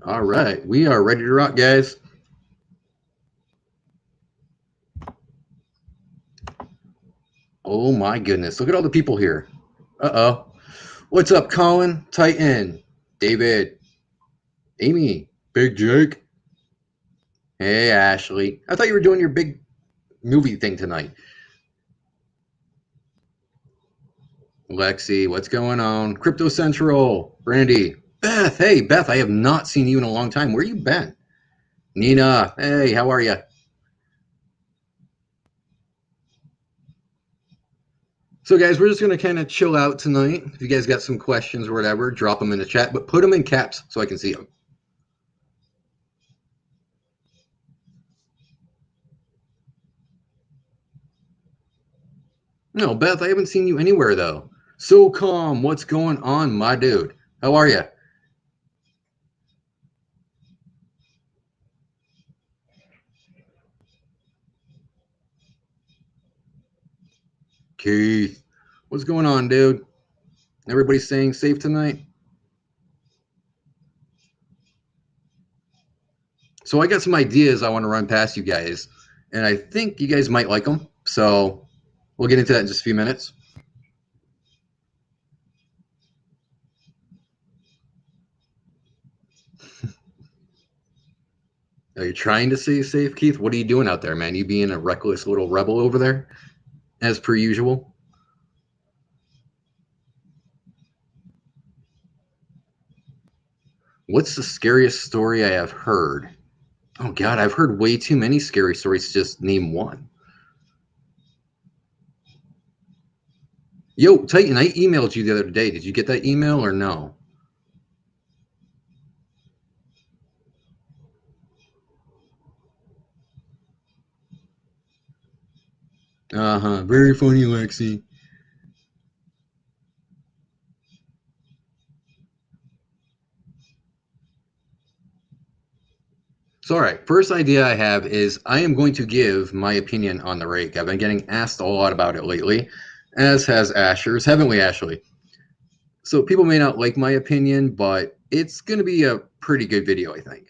All right, we are ready to rock, guys. Oh my goodness, look at all the people here. Uh-oh. What's up, Colin, Titan, David, Amy, Big Jake? Hey, Ashley. I thought you were doing your big movie thing tonight. Lexi, what's going on? Crypto Central, Brandy, Beth. Hey, Beth, I have not seen you in a long time. Where you been? Nina, hey, how are you? So, guys, we're just going to kind of chill out tonight. If you guys got some questions or whatever, drop them in the chat, but put them in caps so I can see them. No, Beth, I haven't seen you anywhere, though. So calm. What's going on, my dude? How are you? Keith, what's going on, dude? Everybody staying safe tonight? So I got some ideas I want to run past you guys, and I think you guys might like them. So we'll get into that in just a few minutes. Are you trying to stay safe, Keith? What are you doing out there, man? You being a reckless little rebel over there, as per usual? What's the scariest story I have heard? Oh, God, I've heard way too many scary stories to just name one. Yo, Titan, I emailed you the other day. Did you get that email or no? Uh-huh. Very funny, Lexi. So, all right, first idea I have is I am going to give my opinion on the rake. I've been getting asked a lot about it lately, as has Asher's, haven't we, Ashley? So people may not like my opinion, but it's going to be a pretty good video, I think.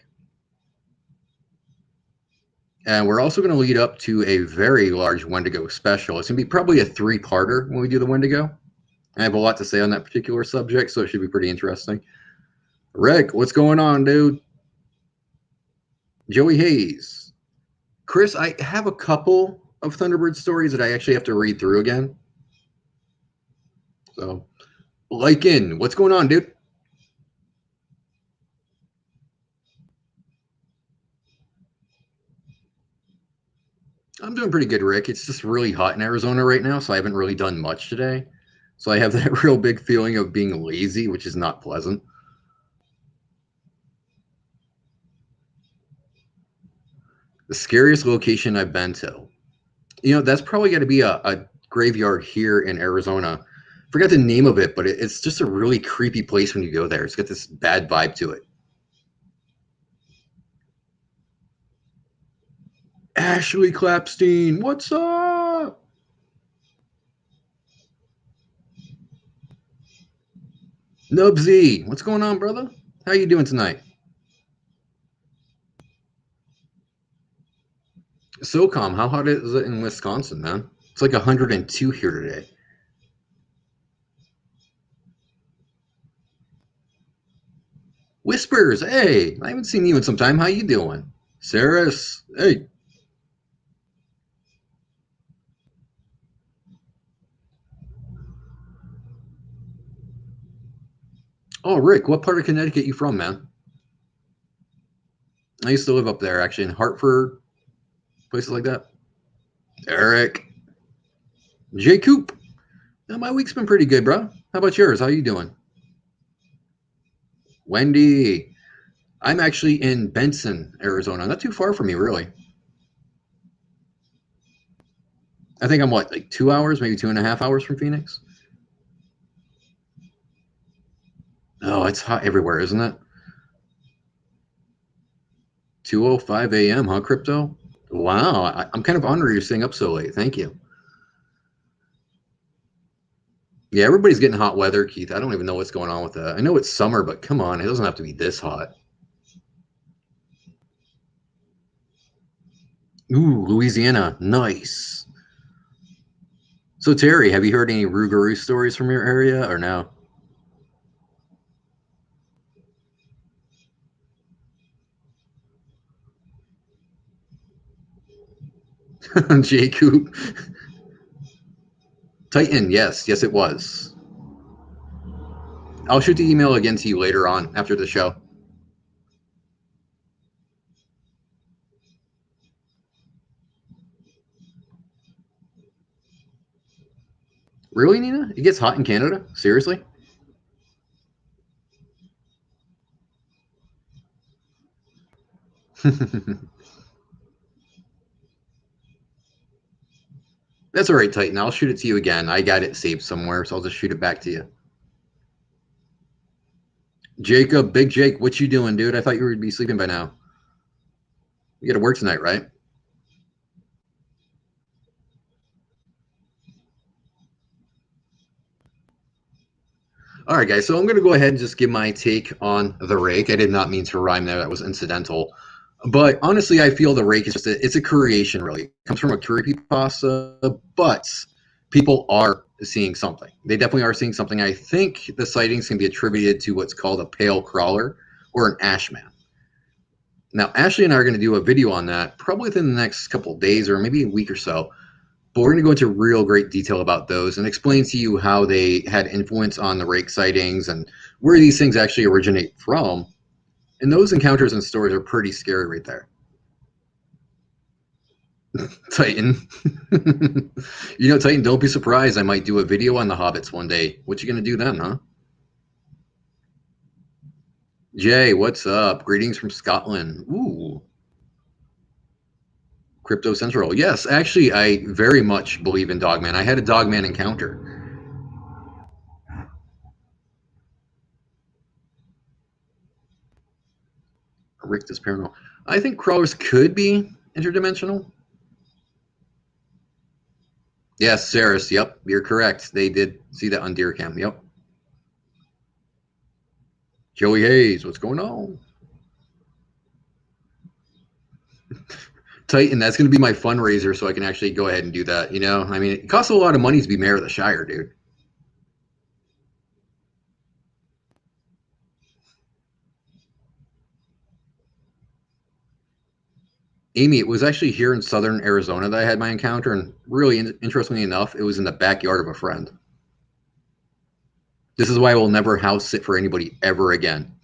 And we're also going to lead up to a very large Wendigo special. It's going to be probably a three-parter when we do the Wendigo. I have a lot to say on that particular subject, so it should be pretty interesting. Rick, what's going on, dude? Joey Hayes. Chris, I have a couple of Thunderbird stories that I actually have to read through again. So, Lycan, what's going on, dude? I'm doing pretty good, Rick. It's just really hot in Arizona right now, so I haven't really done much today. So I have that real big feeling of being lazy, which is not pleasant. The scariest location I've been to. That's probably got to be a graveyard here in Arizona. Forgot the name of it, but it's just a really creepy place when you go there. It's got this bad vibe to it. Ashley Clapstein, what's up? Nubsy, what's going on, brother? How you doing tonight? SOCOM, how hot is it in Wisconsin, man? It's like 102 here today. Whispers, hey, I haven't seen you in some time. How you doing? Saris, hey. Oh, Rick, what part of Connecticut you from, man? I used to live up there, actually, in Hartford, places like that. Eric, J. Coop. Now, my week's been pretty good, bro. How about yours? How you doing? Wendy, I'm actually in Benson, Arizona. Not too far from you, really. I think I'm like 2 hours, maybe 2.5 hours from Phoenix. Oh, it's hot everywhere, isn't it? 2:05 a.m., huh, Crypto? Wow, I'm kind of honored you're staying up so late. Thank you. Yeah, everybody's getting hot weather, Keith. I don't even know what's going on with that. I know it's summer, but come on, it doesn't have to be this hot. Ooh, Louisiana. Nice. So, Terry, have you heard any Rougarou stories from your area or no? Jacob. Titan, yes. Yes, it was. I'll shoot the email again to you later on after the show. Really, Nina? It gets hot in Canada? Seriously? That's all right, Titan. I'll shoot it to you again. I got it saved somewhere, so I'll just shoot it back to you. Jacob, Big Jake, what you doing, dude? I thought you would be sleeping by now. You got to work tonight, right? All right, guys. So I'm going to go ahead and just give my take on the rake. I did not mean to rhyme there. That was incidental. But honestly, I feel the rake is just it's a creation, really. It comes from a creepypasta, but people are seeing something. They definitely are seeing something. I think the sightings can be attributed to what's called a pale crawler or an ashman. Now, Ashley and I are going to do a video on that probably within the next couple of days or maybe a week or so. But we're going to go into real great detail about those and explain to you how they had influence on the rake sightings and where these things actually originate from. And those encounters and stories are pretty scary right there. Titan. Titan, don't be surprised. I might do a video on the hobbits one day. What you going to do then, huh? Jay, what's up? Greetings from Scotland. Ooh. Crypto Central. Yes, actually, I very much believe in Dogman. I had a Dogman encounter. Rictus Paranormal. I think crawlers could be interdimensional. Yes, Saris. Yep, you're correct. They did see that on Deercam. Yep. Joey Hayes, what's going on? Titan, that's going to be my fundraiser so I can actually go ahead and do that. I mean, it costs a lot of money to be mayor of the Shire, dude. Amy, it was actually here in southern Arizona that I had my encounter, and really interestingly enough, it was in the backyard of a friend. This is why I will never house sit for anybody ever again.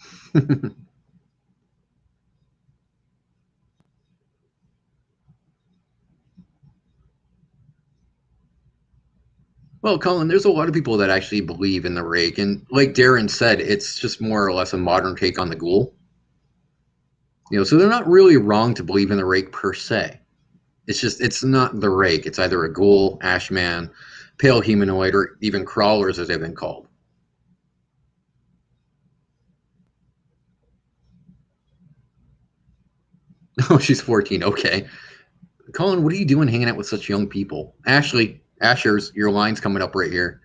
Well, Colin, there's a lot of people that actually believe in the rake, and like Darren said, it's just more or less a modern take on the ghoul. So they're not really wrong to believe in the rake per se. It's not the rake. It's either a ghoul, ashman, pale humanoid, or even crawlers as they've been called. Oh, she's 14. Okay. Colin, what are you doing hanging out with such young people? Ashley, Ashers, your line's coming up right here.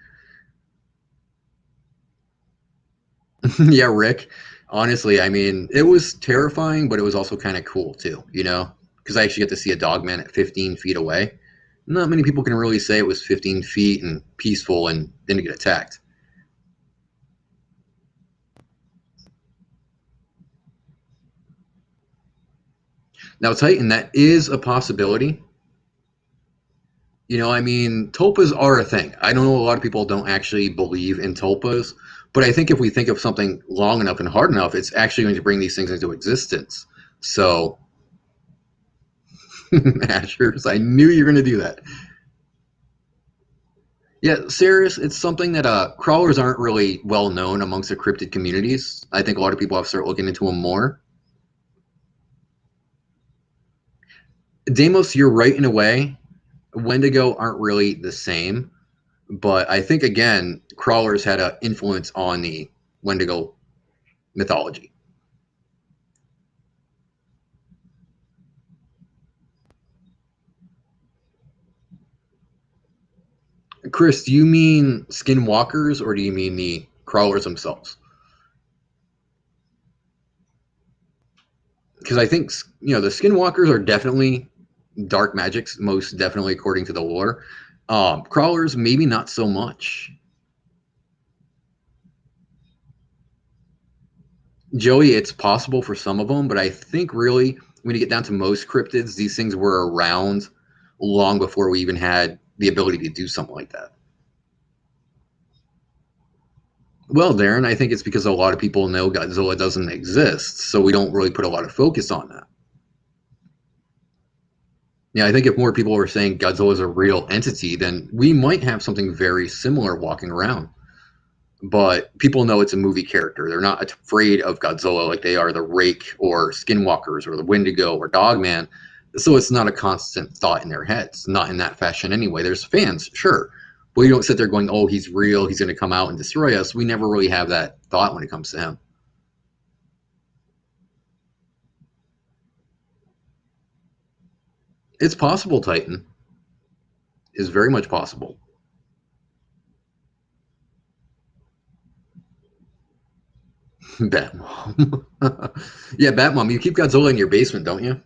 Yeah, Rick. Honestly, I mean, it was terrifying, but it was also kind of cool too, because I actually get to see a dog man at 15 feet away. Not many people can really say it was 15 feet and peaceful and didn't get attacked. Now, Titan, that is a possibility. I mean, tulpas are a thing. I don't know, a lot of people don't actually believe in tulpas, but I think if we think of something long enough and hard enough, it's actually going to bring these things into existence. So, Ashers, I knew you were going to do that. Yeah, serious. It's something that crawlers aren't really well known amongst the cryptid communities. I think a lot of people have to start looking into them more. Deimos, you're right in a way. Wendigo aren't really the same, but I think again, crawlers had an influence on the Wendigo mythology. Chris, do you mean skinwalkers or do you mean the crawlers themselves? Because I think the skinwalkers are definitely Dark magics, most definitely, according to the lore. Crawlers, maybe not so much. Joey, it's possible for some of them, but I think really when you get down to most cryptids, these things were around long before we even had the ability to do something like that. Well, Darren, I think it's because a lot of people know Godzilla doesn't exist, so we don't really put a lot of focus on that. Yeah, I think if more people were saying Godzilla is a real entity, then we might have something very similar walking around. But people know it's a movie character. They're not afraid of Godzilla like they are the Rake or Skinwalkers or the Wendigo or Dogman. So it's not a constant thought in their heads, not in that fashion anyway. There's fans, sure. But you don't sit there going, oh, he's real. He's going to come out and destroy us. We never really have that thought when it comes to him. It's possible, Titan. Is very much possible. Batmom. Yeah, Batmom. You keep Godzilla in your basement, don't you?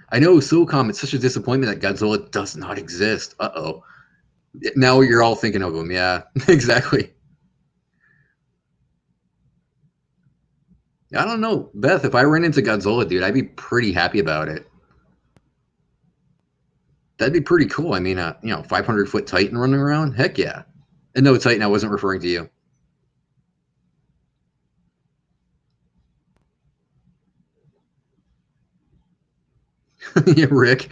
I know, SOCOM, it's such a disappointment that Godzilla does not exist. Uh oh. Now you're all thinking of him. Yeah, exactly. I don't know, Beth. If I ran into Godzilla, dude, I'd be pretty happy about it. That'd be pretty cool. I mean, 500-foot Titan running around. Heck yeah. And no, Titan, I wasn't referring to you. Yeah, Rick.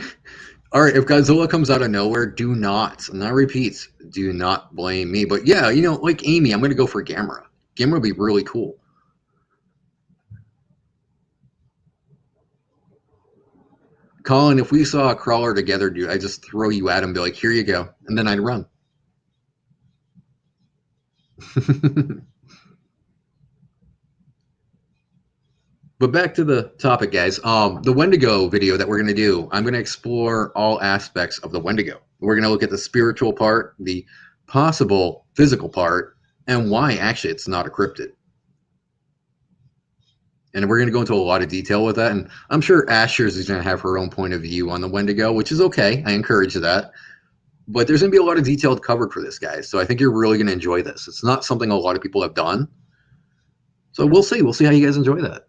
All right, if Godzilla comes out of nowhere, do not, and I repeat, do not blame me. But yeah, like Amy, I'm going to go for Gamera. Gamera would be really cool. Colin, if we saw a crawler together, dude, I'd just throw you at him, be like, here you go, and then I'd run. But back to the topic, guys. The Wendigo video that we're going to do, I'm going to explore all aspects of the Wendigo. We're going to look at the spiritual part, the possible physical part, and why actually it's not a cryptid. And we're going to go into a lot of detail with that. And I'm sure Asher's is going to have her own point of view on the Wendigo, which is okay. I encourage that. But there's going to be a lot of detail covered for this, guys. So I think you're really going to enjoy this. It's not something a lot of people have done. So we'll see. We'll see how you guys enjoy that.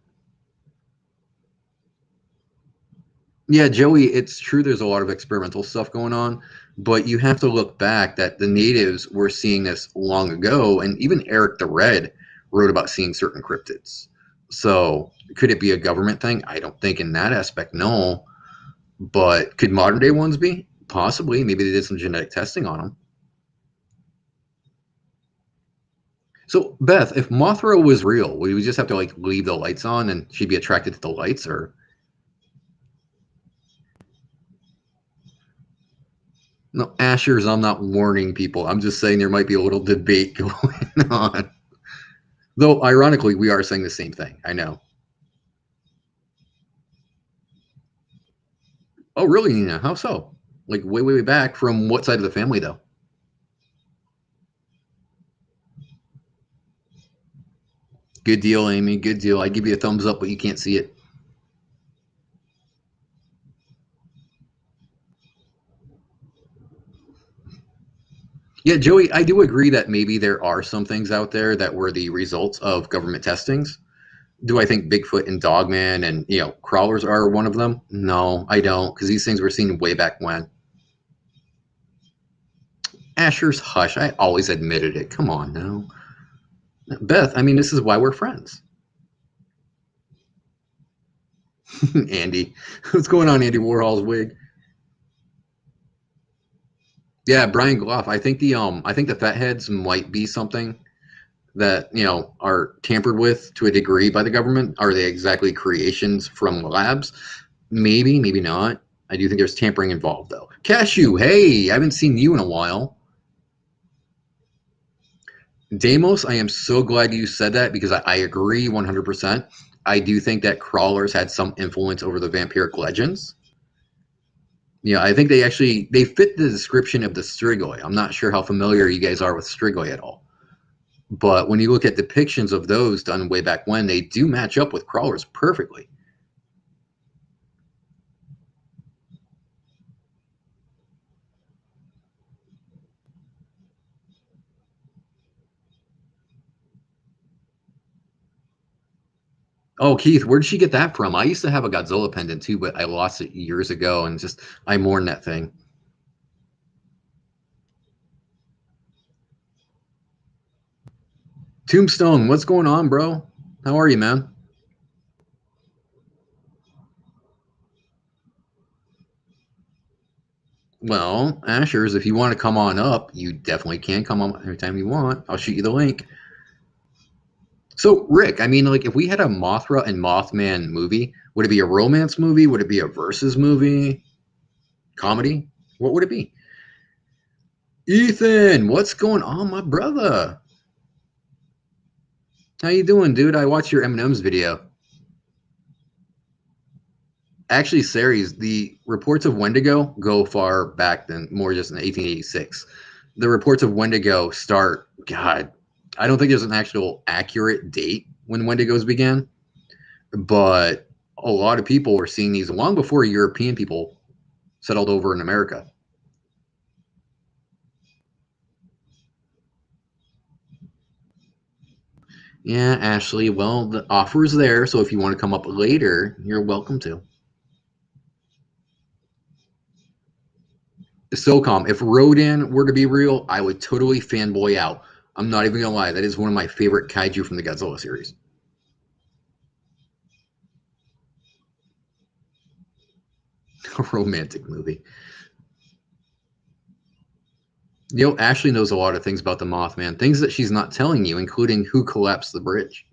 Yeah, Joey, it's true there's a lot of experimental stuff going on, but you have to look back that the natives were seeing this long ago, and even Eric the Red wrote about seeing certain cryptids. So could it be a government thing? I don't think in that aspect, no. But could modern day ones be? Possibly. Maybe they did some genetic testing on them. So Beth, if Mothra was real, would we just have to like leave the lights on and she'd be attracted to the lights, or no, Asher's, I'm not warning people. I'm just saying there might be a little debate going on. Though, ironically, we are saying the same thing. I know. Oh, really, Nina? How so? Like, way, way, way back from what side of the family, though? Good deal, Amy. Good deal. I give you a thumbs up, but you can't see it. Yeah, Joey, I do agree that maybe there are some things out there that were the results of government testings. Do I think Bigfoot and Dogman and crawlers are one of them? No, I don't, because these things were seen way back when. Asher's hush. I always admitted it. Come on now, Beth. I mean, this is why we're friends. Andy, what's going on, Andy Warhol's wig? Yeah, Brian Gloff. I think the fatheads might be something that are tampered with to a degree by the government. Are they exactly creations from labs? Maybe, maybe not. I do think there's tampering involved, though. Cashew, hey, I haven't seen you in a while. Deimos, I am so glad you said that because I agree 100%. I do think that crawlers had some influence over the vampiric legends. Yeah, I think they fit the description of the strigoi. I'm not sure how familiar you guys are with strigoi at all. But when you look at depictions of those done way back when, they do match up with crawlers perfectly. Oh, Keith, where did she get that from? I used to have a Godzilla pendant too, but I lost it years ago, and just I mourn that thing. Tombstone, what's going on, bro? How are you, man? Well, Ashers, if you want to come on up, you definitely can come on anytime you want. I'll shoot you the link. So, Rick, I mean, like, if we had a Mothra and Mothman movie, would it be a romance movie? Would it be a versus movie? Comedy? What would it be? Ethan, what's going on, my brother? How you doing, dude? I watched your M&M's video. Actually, series, the reports of Wendigo go far back than more just in 1886. The reports of Wendigo start, God, I don't think there's an actual accurate date when Wendigos began, but a lot of people were seeing these long before European people settled over in America. Yeah, Ashley, well, the offer is there, so if you want to come up later, you're welcome to. SOCOM, if Rodan were to be real, I would totally fanboy out. I'm not even gonna lie, that is one of my favorite kaiju from the Godzilla series. A romantic movie. You know, Ashley knows a lot of things about the Mothman, things that she's not telling you, including who collapsed the bridge.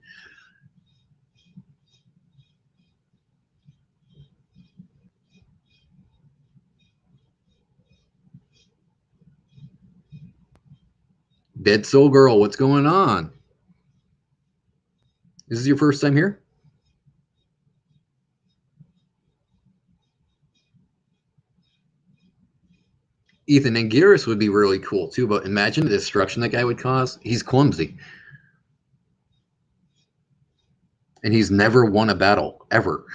Dead Soul Girl, what's going on? This is your first time here? Ethan Anguirus would be really cool too, but imagine the destruction that guy would cause. He's clumsy. And he's never won a battle, ever.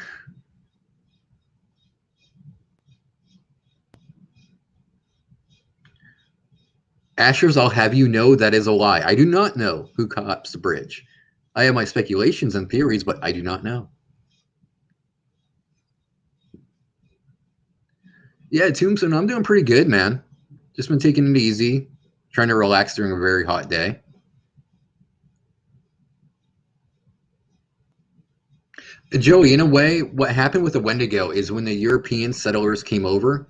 Ashers, I'll have you know that is a lie. I do not know who collapsed the bridge. I have my speculations and theories, but I do not know. Yeah, Tombstone, I'm doing pretty good, man. Just been taking it easy, trying to relax during a very hot day. Joey, in a way, what happened with the Wendigo is when the European settlers came over,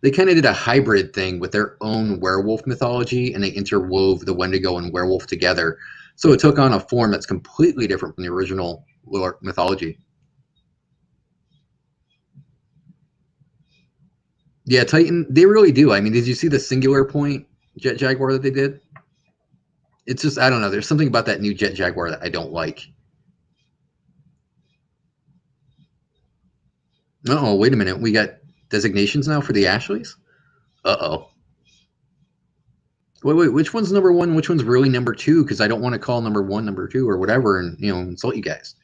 they kind of did a hybrid thing with their own werewolf mythology, and they interwove the Wendigo and werewolf together. So it took on a form that's completely different from the original mythology. Yeah, Titan, they really do. I mean, did you see the singular point Jet Jaguar that they did? It's just, I don't know. There's something about that new Jet Jaguar that I don't like. Oh, wait a minute. We got designations now for the Ashleys? Uh-oh. Wait, which one's number one? Which one's really number two? Because I don't want to call number one number two or whatever and, insult you guys.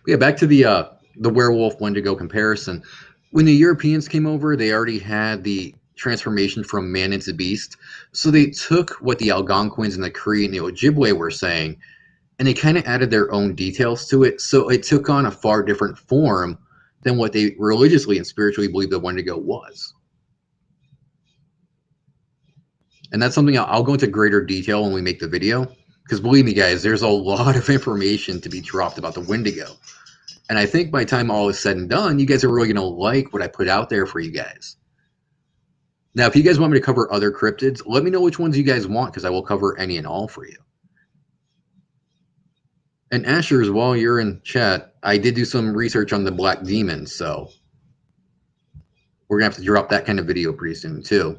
Yeah, back to the werewolf Wendigo comparison. When the Europeans came over, they already had the transformation from man into beast. So they took what the Algonquins and the Cree and the Ojibwe were saying, and they kind of added their own details to it. So it took on a far different form than what they religiously and spiritually believed the Wendigo was. And that's something I'll go into greater detail when we make the video. Because believe me, guys, there's a lot of information to be dropped about the Wendigo. And I think by the time all is said and done, you guys are really going to like what I put out there for you guys. Now, if you guys want me to cover other cryptids, let me know which ones you guys want, because I will cover any and all for you. And Ashers, while you're in chat, I did do some research on the Black Demon, so we're going to have to drop that kind of video pretty soon, too.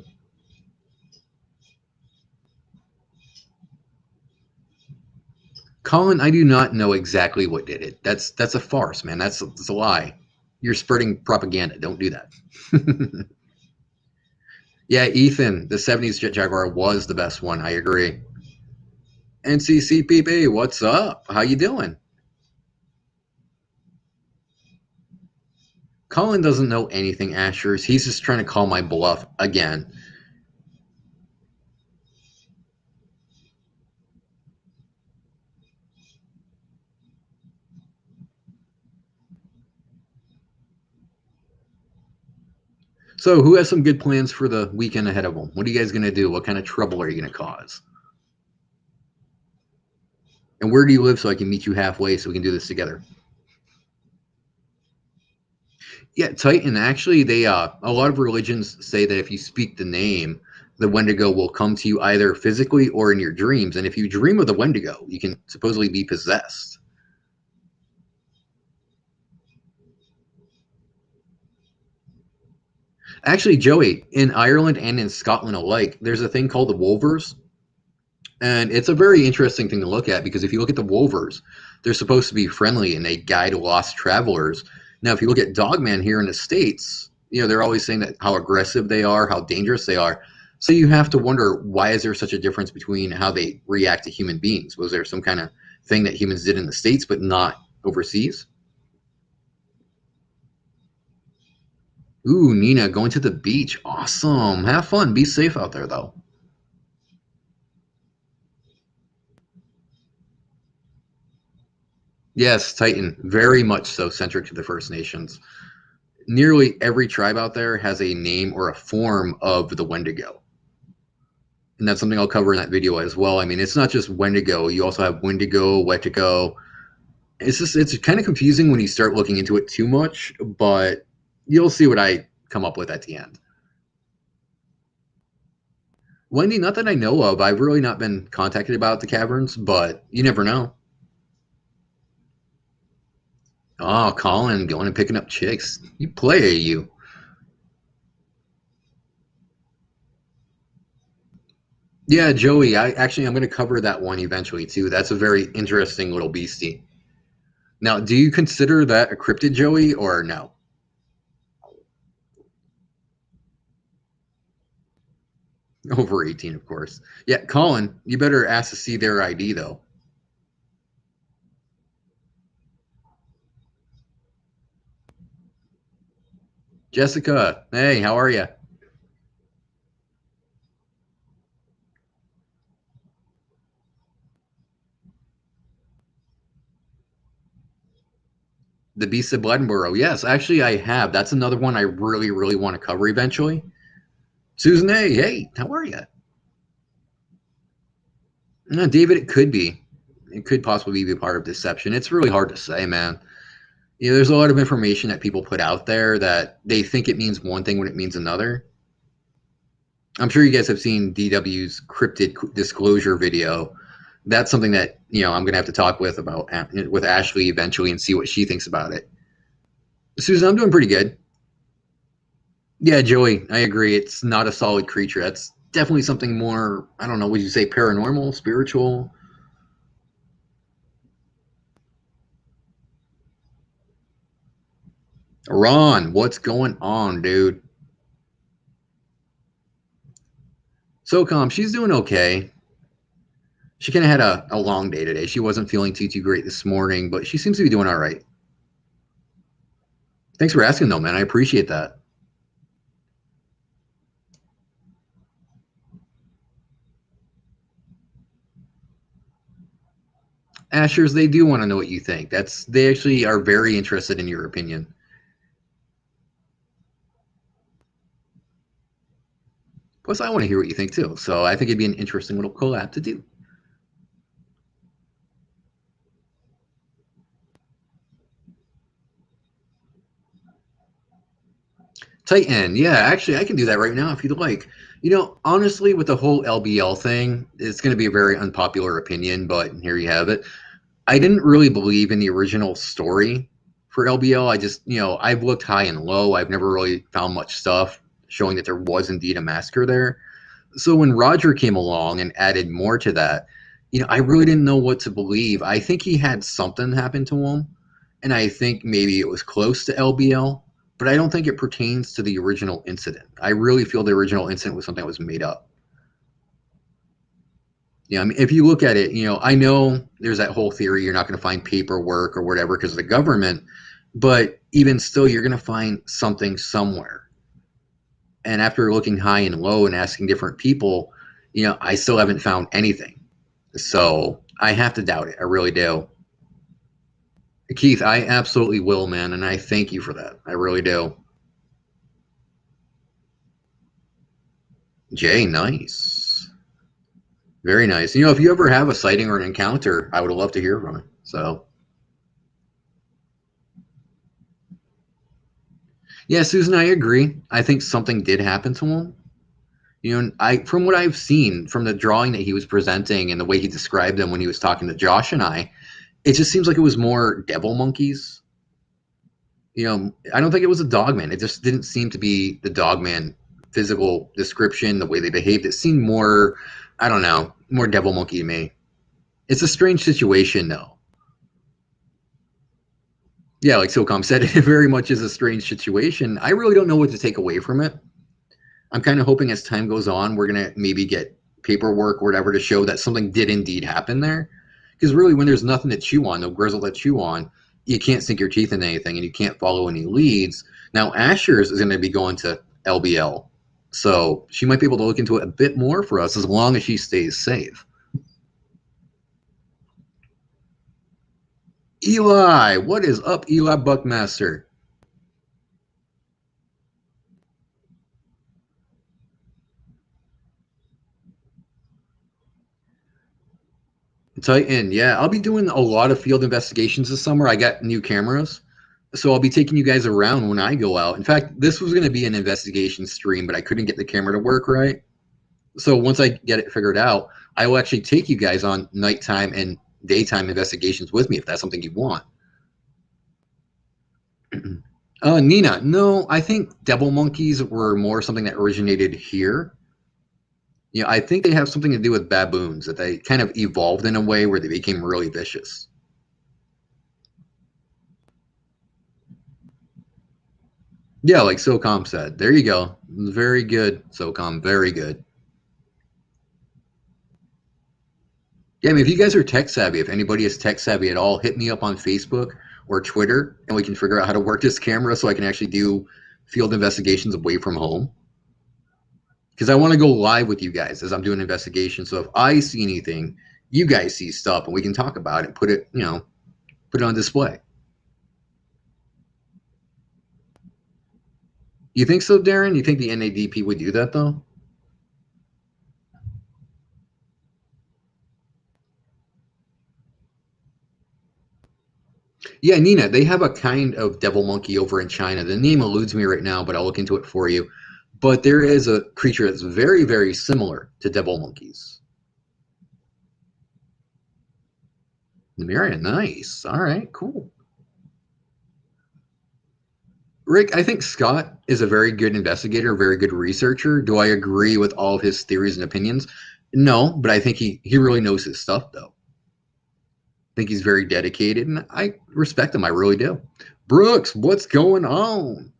Colin, I do not know exactly what did it. That's a farce, man. That's a lie. You're spreading propaganda. Don't do that. Yeah, Ethan, the 70s Jet Jaguar was the best one. I agree. NCCPB, what's up? How you doing? Colin doesn't know anything, Ashers. He's just trying to call my bluff again. So, who has some good plans for the weekend ahead of them? What are you guys going to do? What kind of trouble are you going to cause? And where do you live so I can meet you halfway so we can do this together? Yeah, Titan. Actually, they a lot of religions say that if you speak the name, the Wendigo will come to you either physically or in your dreams. And if you dream of the Wendigo, you can supposedly be possessed. Actually, Joey, in Ireland and in Scotland alike, there's a thing called the Wolvers. And it's a very interesting thing to look at because if you look at the Wolvers, they're supposed to be friendly and they guide lost travelers. Now, if you look at Dogman here in the States, they're always saying that how aggressive they are, how dangerous they are. So you have to wonder, why is there such a difference between how they react to human beings? Was there some kind of thing that humans did in the States but not overseas? Ooh, Nina, going to the beach. Awesome. Have fun. Be safe out there, though. Yes, Titan, very much so centric to the First Nations. Nearly every tribe out there has a name or a form of the Wendigo. And that's something I'll cover in that video as well. I mean, it's not just Wendigo. You also have Wendigo, Wetigo. It's kind of confusing when you start looking into it too much, but you'll see what I come up with at the end. Wendy, not that I know of. I've really not been contacted about the caverns, but you never know. Oh, Colin, going and picking up chicks. You play, you. Yeah, Joey. I'm going to cover that one eventually too. That's a very interesting little beastie. Now, do you consider that a cryptid, Joey, or no? Over 18, of course. Yeah, Colin, you better ask to see their ID though. Jessica, hey, how are you? The Beast of Bleddenboro. Yes, actually, I have. That's another one I really, really want to cover eventually. Susan, hey, how are you? No, David, it could be. It could possibly be a part of deception. It's really hard to say, man. There's a lot of information that people put out there that they think it means one thing when it means another. I'm sure you guys have seen DW's cryptid disclosure video. That's something that I'm going to have to talk with Ashley eventually and see what she thinks about it. Susan, I'm doing pretty good. Yeah, Joey, I agree. It's not a solid creature. That's definitely something more. I don't know. Would you say paranormal, spiritual? Ron, what's going on, dude? SOCOM, she's doing okay. She kind of had a long day today. She wasn't feeling too great this morning, but she seems to be doing all right. Thanks for asking, though, man. I appreciate that. Ashers, they do want to know what you think. They actually are very interested in your opinion. Plus, I want to hear what you think too. So I think it'd be an interesting little collab to do. Titan, yeah, actually, I can do that right now if you'd like. Honestly, with the whole LBL thing, it's going to be a very unpopular opinion, but here you have it. I didn't really believe in the original story for LBL. I've looked high and low. I've never really found much stuff showing that there was indeed a massacre there. So when Roger came along and added more to that, I really didn't know what to believe. I think he had something happen to him, and I think maybe it was close to LBL, but I don't think it pertains to the original incident. I really feel the original incident was something that was made up. I mean, if you look at it, I know there's that whole theory you're not going to find paperwork or whatever because of the government, but even still, you're going to find something somewhere. And after looking high and low and asking different people, I still haven't found anything. So I have to doubt it. I really do. Keith, I absolutely will, man, and I thank you for that. I really do. Jay, nice. Very nice. If you ever have a sighting or an encounter, I would love to hear from it. So, yeah, Susan, I agree. I think something did happen to him. I from what I've seen from the drawing that he was presenting and the way he described them when he was talking to Josh and I, it just seems like it was more devil monkeys. I don't think it was a dogman. It just didn't seem to be the dogman physical description, the way they behaved. It seemed more, I don't know, more devil monkey to me. It's a strange situation, though. Yeah, like SOCOM said, it very much is a strange situation. I really don't know what to take away from it. I'm kind of hoping as time goes on, we're going to maybe get paperwork or whatever to show that something did indeed happen there. Because really, when there's nothing to chew on, no grizzle to chew on, you can't sink your teeth in anything and you can't follow any leads. Now, Asher's is going to be going to LBL. So she might be able to look into it a bit more for us as long as she stays safe. Eli, what is up, Eli Buckmaster? Titan, yeah, I'll be doing a lot of field investigations this summer. I got new cameras, so I'll be taking you guys around when I go out. In fact, this was going to be an investigation stream, but I couldn't get the camera to work right. So once I get it figured out, I will actually take you guys on nighttime and daytime investigations with me if that's something you want. Nina, no, I think devil monkeys were more something that originated here. I think they have something to do with baboons, that they kind of evolved in a way where they became really vicious. Yeah, like SOCOM said. There you go. Very good, SOCOM. Very good. Yeah, I mean, if you guys are tech savvy, if anybody is tech savvy at all, hit me up on Facebook or Twitter, and we can figure out how to work this camera so I can actually do field investigations away from home. Because I want to go live with you guys as I'm doing investigations. So if I see anything, you guys see stuff, and we can talk about it, put it, put it on display. You think so, Darren? You think the NADP would do that though? Yeah, Nina, they have a kind of devil monkey over in China. The name eludes me right now, but I'll look into it for you. But there is a creature that's very, very similar to devil monkeys. Marion, nice. All right, cool. Rick, I think Scott is a very good investigator, very good researcher. Do I agree with all of his theories and opinions? No, but I think he really knows his stuff, though. I think he's very dedicated, and I respect him. I really do. Brooks, what's going on?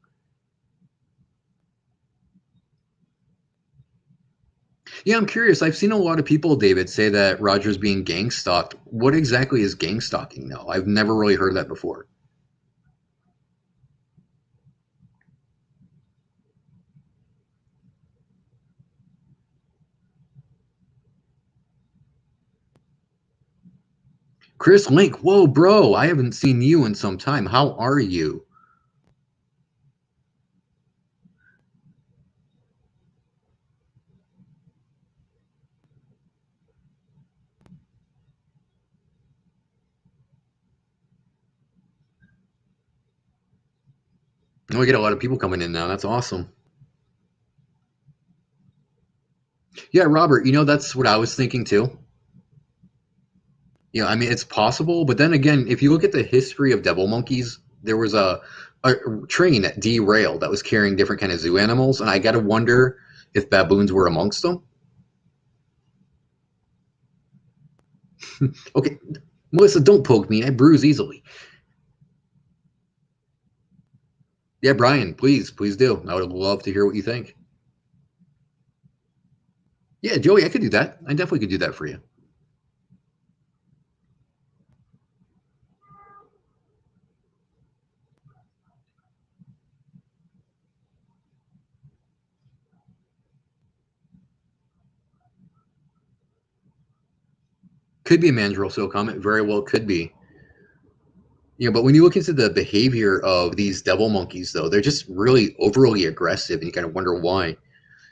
Yeah, I'm curious. I've seen a lot of people, David, say that Roger's being gang stalked. What exactly is gang stalking, though? I've never really heard that before. Chris Link, whoa, bro, I haven't seen you in some time. How are you? Oh, we get a lot of people coming in now. That's awesome. Yeah, Robert, that's what I was thinking too. I mean, it's possible, but then again, if you look at the history of devil monkeys, there was a train that derailed that was carrying different kind of zoo animals, and I got to wonder if baboons were amongst them. Okay, Melissa, don't poke me. I bruise easily. Yeah, Brian, please do. I would love to hear what you think. Yeah, Joey, I could do that. I definitely could do that for you. Could be a mandrill seal comment. Very well could be. But when you look into the behavior of these devil monkeys, though, they're just really overly aggressive, and you kind of wonder why.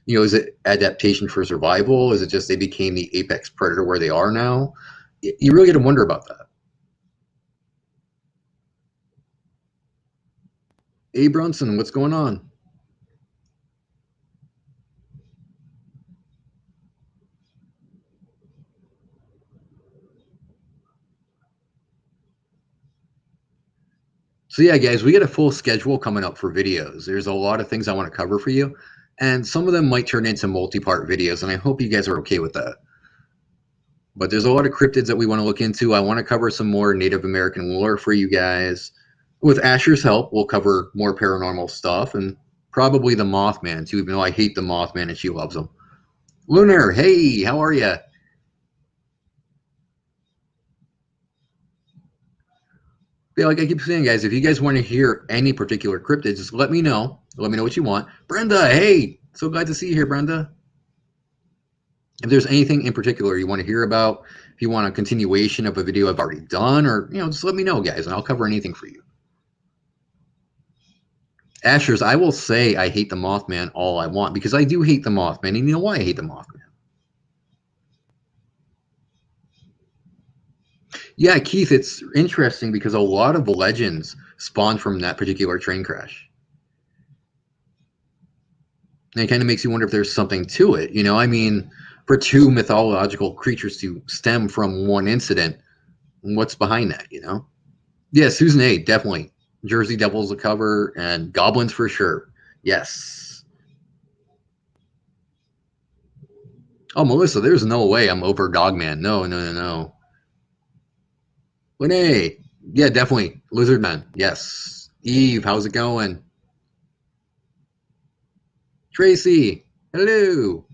Is it adaptation for survival? Is it just they became the apex predator where they are now? You really got to wonder about that. Hey, Brunson, what's going on? So yeah, guys, we got a full schedule coming up for videos. There's a lot of things I want to cover for you, and some of them might turn into multi-part videos, and I hope you guys are okay with that. But there's a lot of cryptids that we want to look into. I want to cover some more Native American lore for you guys. With Asher's help, we'll cover more paranormal stuff and probably the Mothman too, even though I hate the Mothman and she loves him. Lunar, hey, how are you? Yeah, like I keep saying, guys, if you guys want to hear any particular cryptid, just let me know. Let me know what you want. Brenda, hey, so glad to see you here, Brenda. If there's anything in particular you want to hear about, if you want a continuation of a video I've already done, or just let me know, guys, and I'll cover anything for you. Ashers, I will say I hate the Mothman all I want because I do hate the Mothman, and you know why I hate the Mothman? Yeah, Keith, it's interesting because a lot of legends spawned from that particular train crash. And it kind of makes you wonder if there's something to it. I mean, for two mythological creatures to stem from one incident, what's behind that? Yeah, Susan A, definitely. Jersey Devils a cover, and Goblins for sure. Yes. Oh, Melissa, there's no way I'm over Dogman. No, no, no, no. Lene, yeah, definitely. Lizardman, yes. Eve, how's it going? Tracy, hello.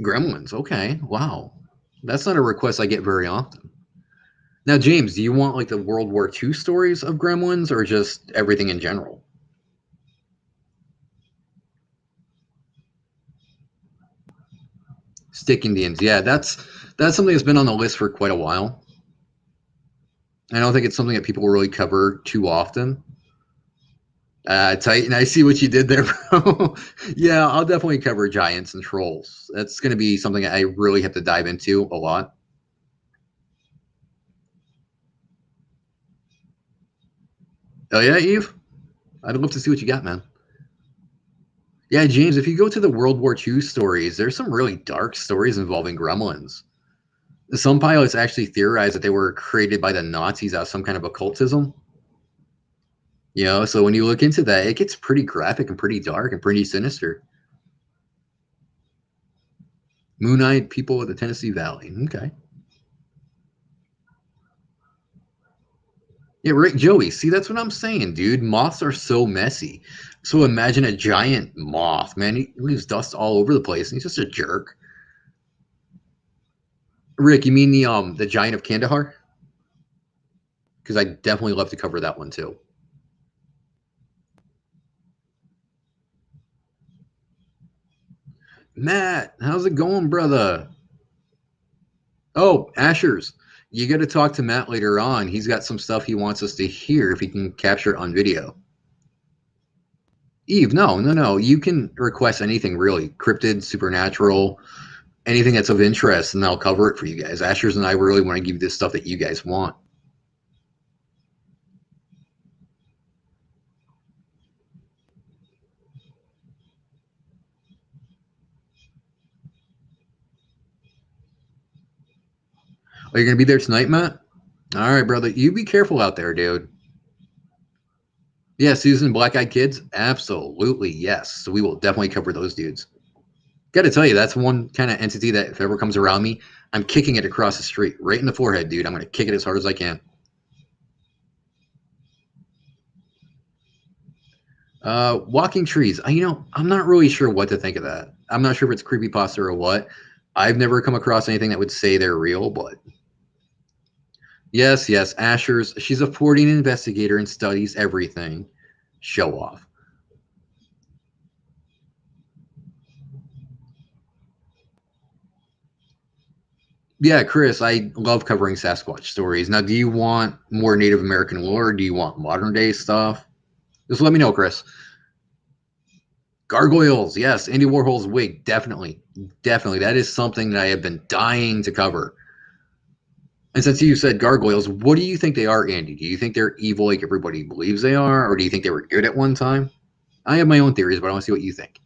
Gremlins, okay, wow. That's not a request I get very often. Now, James, do you want like the World War II stories of Gremlins or just everything in general? Stick Indians, yeah, that's something that's been on the list for quite a while. I don't think it's something that people really cover too often. Titan, I see what you did there, bro. Yeah, I'll definitely cover giants and trolls. That's going to be something I really have to dive into a lot. Oh yeah, Eve. I'd love to see what you got, man. Yeah, James. If you go to the World War II stories, there's some really dark stories involving gremlins. Some pilots actually theorize that they were created by the Nazis as some kind of occultism. So when you look into that, it gets pretty graphic and pretty dark and pretty sinister. Moon-eyed people of the Tennessee Valley. Okay. Yeah, right, Joey. See, that's what I'm saying, dude. Moths are so messy. So imagine a giant moth, man. He leaves dust all over the place, and he's just a jerk. Rick, you mean the giant of Kandahar? Because I definitely love to cover that one too. Matt, how's it going, brother? Oh, Ashers, you got to talk to Matt later on. He's got some stuff he wants us to hear if he can capture it on video. Eve, no, no, no. You can request anything really, cryptid, supernatural, anything that's of interest, and I'll cover it for you guys. Ashers and I really want to give you this stuff that you guys want. Are you going to be there tonight, Matt? All right, brother. You be careful out there, dude. Yeah, Susan, Black Eyed Kids? Absolutely, yes. So we will definitely cover those dudes. Got to tell you, that's one kind of entity that if ever comes around me, I'm kicking it across the street, right in the forehead, dude. I'm going to kick it as hard as I can. Walking trees. I'm not really sure what to think of that. I'm not sure if it's creepypasta or what. I've never come across anything that would say they're real, but yes, yes, Asher's. She's a 14 investigator and studies everything. Show off. Yeah, Chris, I love covering Sasquatch stories. Now, do you want more Native American lore? Or do you want modern day stuff? Just let me know, Chris. Gargoyles, yes. Andy Warhol's wig, definitely. Definitely. That is something that I have been dying to cover. And since you said gargoyles, what do you think they are, Andy? Do you think they're evil like everybody believes they are? Or do you think they were good at one time? I have my own theories, but I want to see what you think.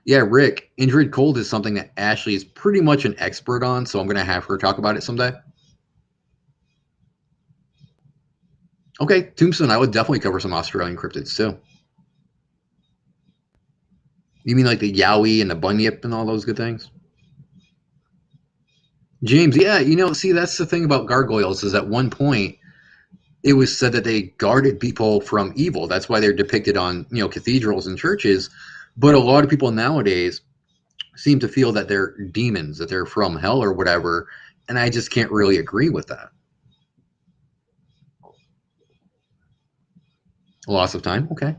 Yeah, Rick, Injured Cold is something that Ashley is pretty much an expert on, so I'm going to have her talk about it someday. Okay, Tombstone, I would definitely cover some Australian cryptids too. You mean like the Yowie and the Bunyip and all those good things? James, yeah, see, that's the thing about gargoyles is at one point it was said that they guarded people from evil. That's why they're depicted on, cathedrals and churches. But a lot of people nowadays seem to feel that they're demons, that they're from hell or whatever. And I just can't really agree with that. Loss of time. Okay.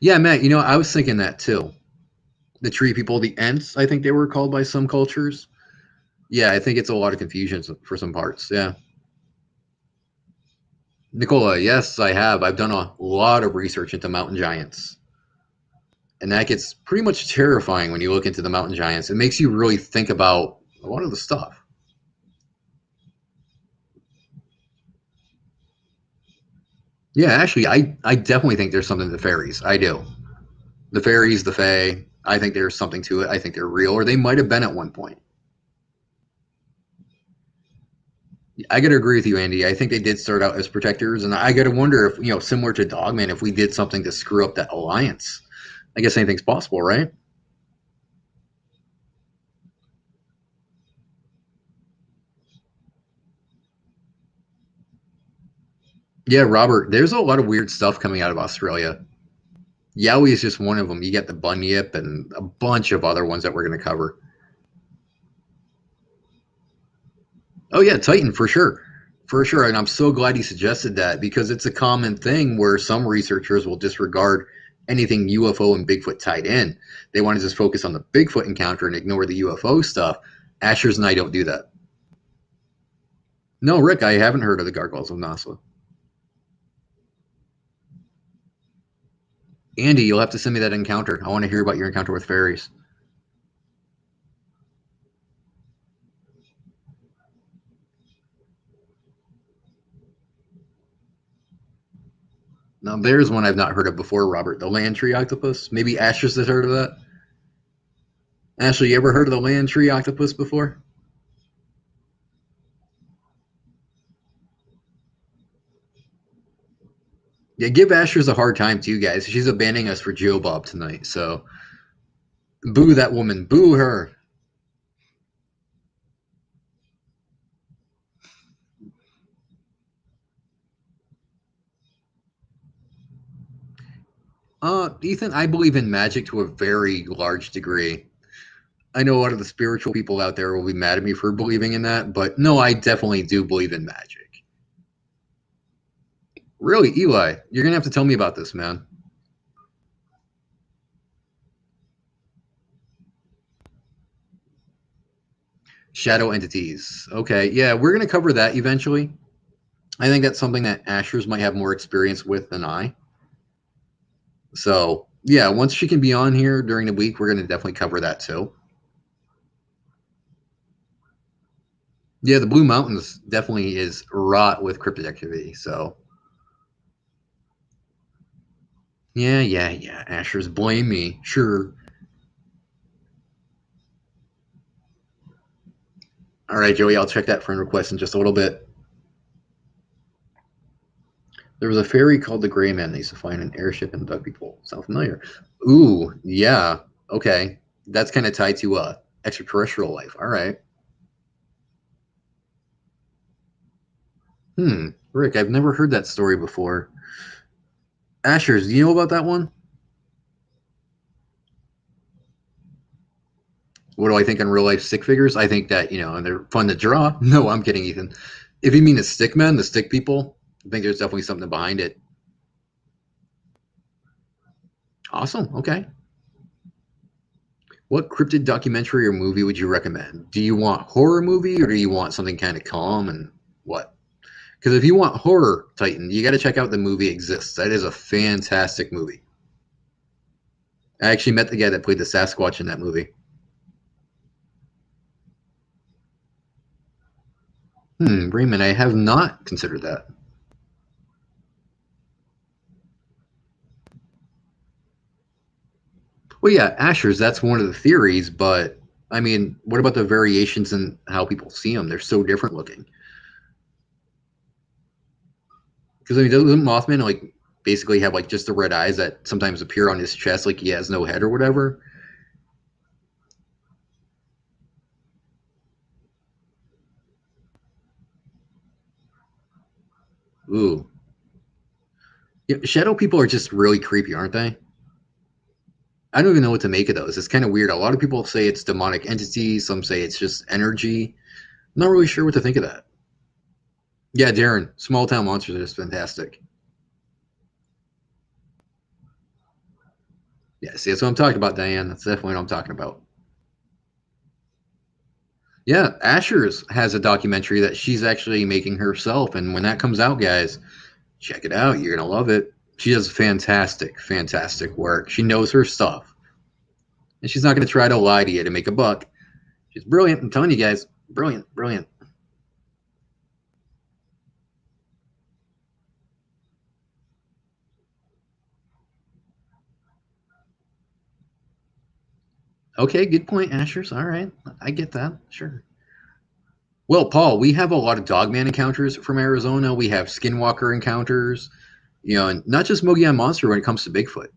Yeah, Matt, I was thinking that too. The tree people, the Ents, I think they were called by some cultures. Yeah, I think it's a lot of confusion for some parts. Yeah. Nicola, yes, I have. I've done a lot of research into mountain giants. And that gets pretty much terrifying when you look into the mountain giants. It makes you really think about a lot of the stuff. Yeah, actually, I definitely think there's something to the fairies. I do. The fairies, the fae, I think there's something to it. I think they're real, or they might have been at one point. I got to agree with you, Andy. I think they did start out as protectors, and I got to wonder if, similar to Dogman, if we did something to screw up that alliance. I guess anything's possible, right? Yeah, Robert, there's a lot of weird stuff coming out of Australia. Yowie is just one of them. You get the bunyip and a bunch of other ones that we're going to cover. Oh yeah, Titan for sure. For sure. And I'm so glad he suggested that because it's a common thing where some researchers will disregard anything UFO and Bigfoot tied in. They want to just focus on the Bigfoot encounter and ignore the UFO stuff. Ashers and I don't do that. No, Rick, I haven't heard of the Gargoyles of NASA. Andy, you'll have to send me that encounter. I want to hear about your encounter with fairies. Now, there's one I've not heard of before, Robert. The land tree octopus. Maybe Ashers has heard of that. Ashley, you ever heard of the land tree octopus before? Yeah, give Ashers a hard time too, guys. She's abandoning us for Joe Bob tonight. So boo that woman. Boo her. Ethan, I believe in magic to a very large degree. I know a lot of the spiritual people out there will be mad at me for believing in that, but no, I definitely do believe in magic. Really, Eli, you're gonna have to tell me about this, man. Shadow entities. Okay, yeah, we're gonna cover that eventually. I think that's something that Ashers might have more experience with than I. So yeah, once she can be on here during the week, we're gonna definitely cover that too. Yeah, the Blue Mountains definitely is wrought with cryptid activity. So yeah, yeah, yeah. Ashers, blame me. Sure. All right, Joey, I'll check that friend request in just a little bit. There was a fairy called the Gray Man. They used to find an airship and dug people. Sound familiar? Ooh, yeah. Okay, that's kind of tied to extraterrestrial life. All right. Rick, I've never heard that story before. Ashers, do you know about that one? What do I think on real life stick figures? I think that, and they're fun to draw. No, I'm kidding, Ethan. If you mean the stick men, the stick people, I think there's definitely something behind it. Awesome. Okay. What cryptid documentary or movie would you recommend? Do you want horror movie or do you want something kind of calm and what? Because if you want horror, Titan, you got to check out the movie Exists. That is a fantastic movie. I actually met the guy that played the Sasquatch in that movie. Raymond, I have not considered that. Well, yeah, Asher's, that's one of the theories, but I mean, what about the variations in how people see them? They're so different looking. Because I mean, doesn't Mothman like basically have like just the red eyes that sometimes appear on his chest, like he has no head or whatever? Ooh, yeah, shadow people are just really creepy, aren't they? I don't even know what to make of those. It's kind of weird. A lot of people say it's demonic entities. Some say it's just energy. I'm not really sure what to think of that. Yeah, Darren, Small Town Monsters is fantastic. Yeah, see, that's what I'm talking about, Diane. That's definitely what I'm talking about. Yeah, Asher's has a documentary that she's actually making herself, and when that comes out, guys, check it out. You're gonna love it. She does fantastic, fantastic work. She knows her stuff, and she's not gonna try to lie to you to make a buck. She's brilliant. I'm telling you guys, brilliant, brilliant. Okay, good point, Asher's. All right, I get that. Sure. Well, Paul, we have a lot of Dogman encounters from Arizona. We have Skinwalker encounters. And not just Mogollon Monster when it comes to Bigfoot.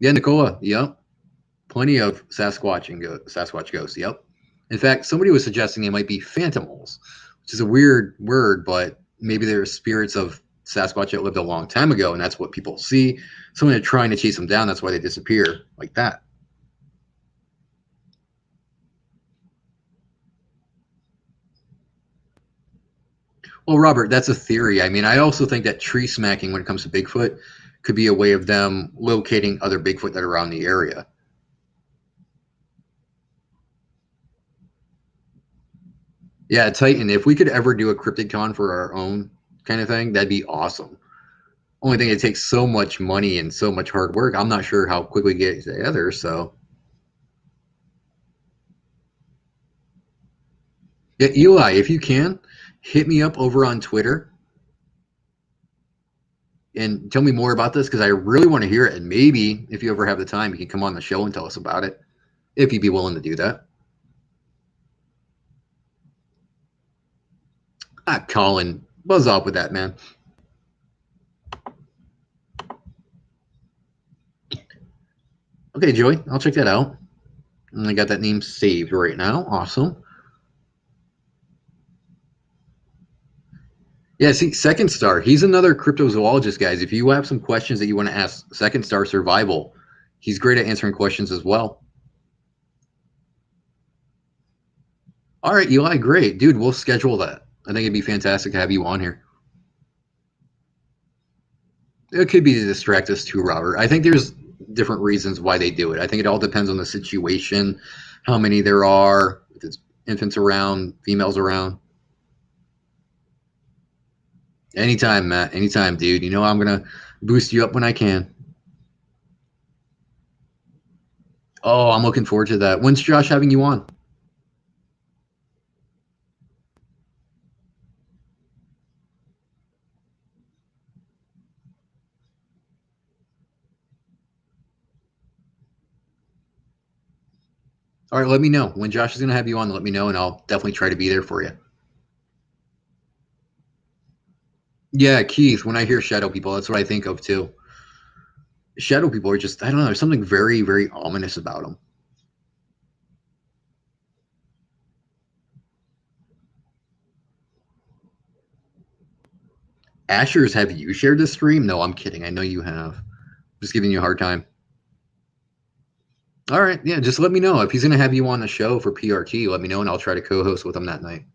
Yeah, Nicola. Yep. Plenty of Sasquatch ghosts. Yep. In fact, somebody was suggesting they might be phantomals, which is a weird word, but maybe they're spirits of Sasquatch that lived a long time ago, and that's what people see. So when they're trying to chase them down, that's why they disappear like that. Well, Robert, that's a theory. I mean, I also think that tree smacking when it comes to Bigfoot could be a way of them locating other Bigfoot that are around the area. Yeah, Titan, if we could ever do a CryptidCon for our own kind of thing, that'd be awesome. Only thing, it takes so much money and so much hard work. I'm not sure how quickly we get it together. So, yeah, Eli, if you can, hit me up over on Twitter and tell me more about this because I really want to hear it. And maybe if you ever have the time, you can come on the show and tell us about it if you'd be willing to do that. Colin, buzz off with that, man. Okay, Joey, I'll check that out. And I got that name saved right now. Awesome. Yeah, see, Second Star, he's another cryptozoologist, guys. If you have some questions that you want to ask Second Star Survival, he's great at answering questions as well. All right, Eli, great. Dude, we'll schedule that. I think it'd be fantastic to have you on here. It could be to distract us too, Robert. I think there's different reasons why they do it. I think it all depends on the situation, how many there are, if it's infants around, females around. Anytime, Matt. Anytime, dude. You know I'm gonna boost you up when I can. Oh, I'm looking forward to that. When's Josh having you on? All right, let me know when Josh is gonna have you on. Let me know, and I'll definitely try to be there for you. Yeah, Keith, when I hear shadow people, that's what I think of too. Shadow people are just, I don't know, there's something very, very ominous about them. Ashers, have you shared this stream? No, I'm kidding. I know you have. Just giving you a hard time. All right, yeah, just let me know. If he's going to have you on the show for PRT, let me know, and I'll try to co-host with him that night.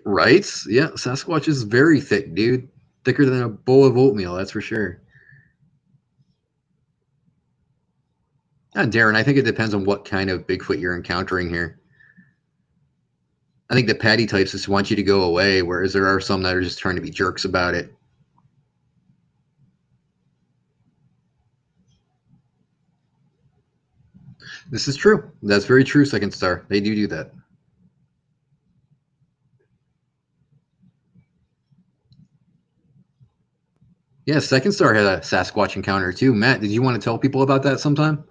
Right? Yeah, Sasquatch is very thick, dude. Thicker than a bowl of oatmeal, that's for sure. Darren, I think it depends on what kind of Bigfoot you're encountering here. I think the patty types just want you to go away, whereas there are some that are just trying to be jerks about it. This is true. That's very true, Second Star. They do that. Yeah, Second Star had a Sasquatch encounter too. Matt, did you want to tell people about that sometime?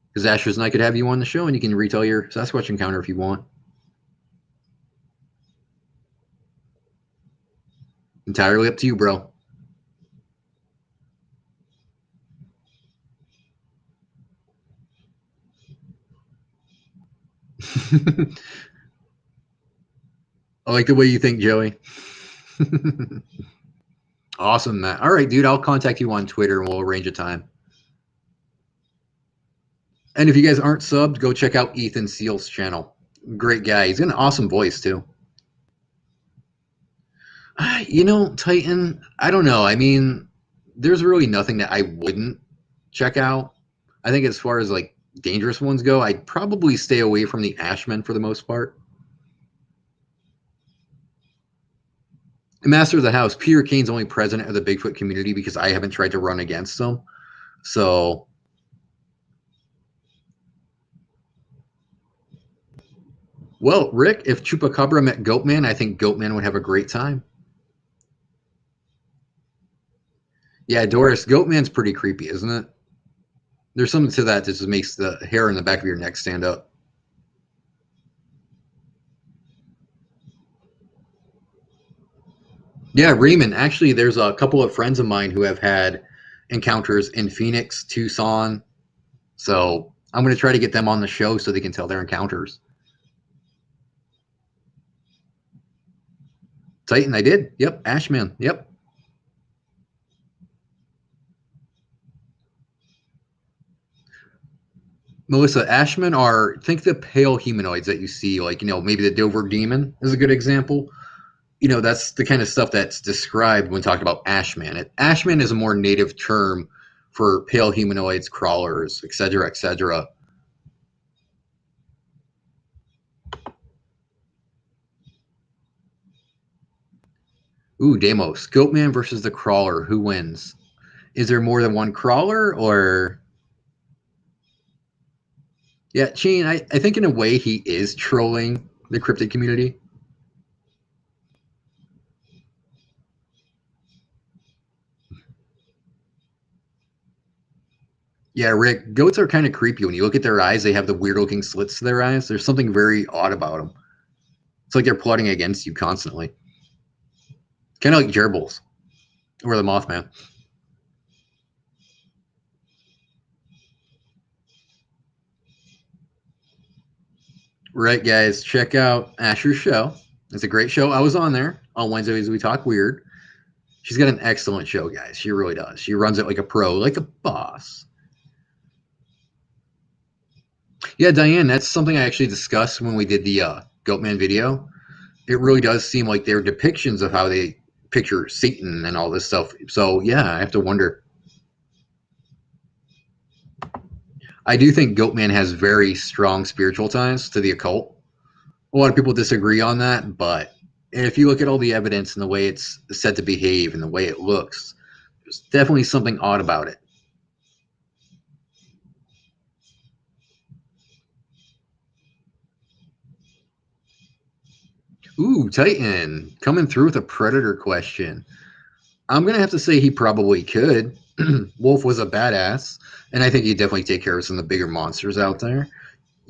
Because Ashes and I could have you on the show and you can retell your Sasquatch encounter if you want. Entirely up to you, bro. I like the way you think, Joey. Awesome, Matt. All right, dude, I'll contact you on Twitter and we'll arrange a time. And if you guys aren't subbed, go check out Ethan Seal's channel. Great guy. He's got an awesome voice, too. Titan, I don't know. I mean, there's really nothing that I wouldn't check out. I think as far as like dangerous ones go, I'd probably stay away from the Ashmen for the most part. Master of the House, Peter Kane's only president of the Bigfoot community because I haven't tried to run against him. So, well, Rick, if Chupacabra met Goatman, I think Goatman would have a great time. Yeah, Doris, Goatman's pretty creepy, isn't it? There's something to that just makes the hair in the back of your neck stand up. Yeah, Raymond. Actually, there's a couple of friends of mine who have had encounters in Phoenix, Tucson. So I'm going to try to get them on the show so they can tell their encounters. Titan, I did. Yep. Ashman. Yep. Melissa, Ashmen are, think the pale humanoids that you see, like, maybe the Dover Demon is a good example. That's the kind of stuff that's described when talking about Ashman. Ashman is a more native term for pale humanoids, crawlers, etc., etc. Ooh, Demos. Goatman versus the crawler. Who wins? Is there more than one crawler or yeah, Shane, I think in a way he is trolling the cryptid community. Yeah, Rick, goats are kind of creepy. When you look at their eyes, they have the weird looking slits to their eyes. There's something very odd about them. It's like they're plotting against you constantly. Kind of like gerbils or the Mothman. Right, guys, check out Asher's show. It's a great show. I was on there on Wednesdays. We talk weird. She's got an excellent show, guys. She really does. She runs it like a pro, like a boss. Yeah, Diane, that's something I actually discussed when we did the Goatman video. It really does seem like they're depictions of how they picture Satan and all this stuff. So, yeah, I have to wonder. I do think Goatman has very strong spiritual ties to the occult. A lot of people disagree on that, but if you look at all the evidence and the way it's said to behave and the way it looks, there's definitely something odd about it. Ooh, Titan coming through with a predator question. I'm gonna have to say he probably could. Wolf was a badass, and I think he'd definitely take care of some of the bigger monsters out there.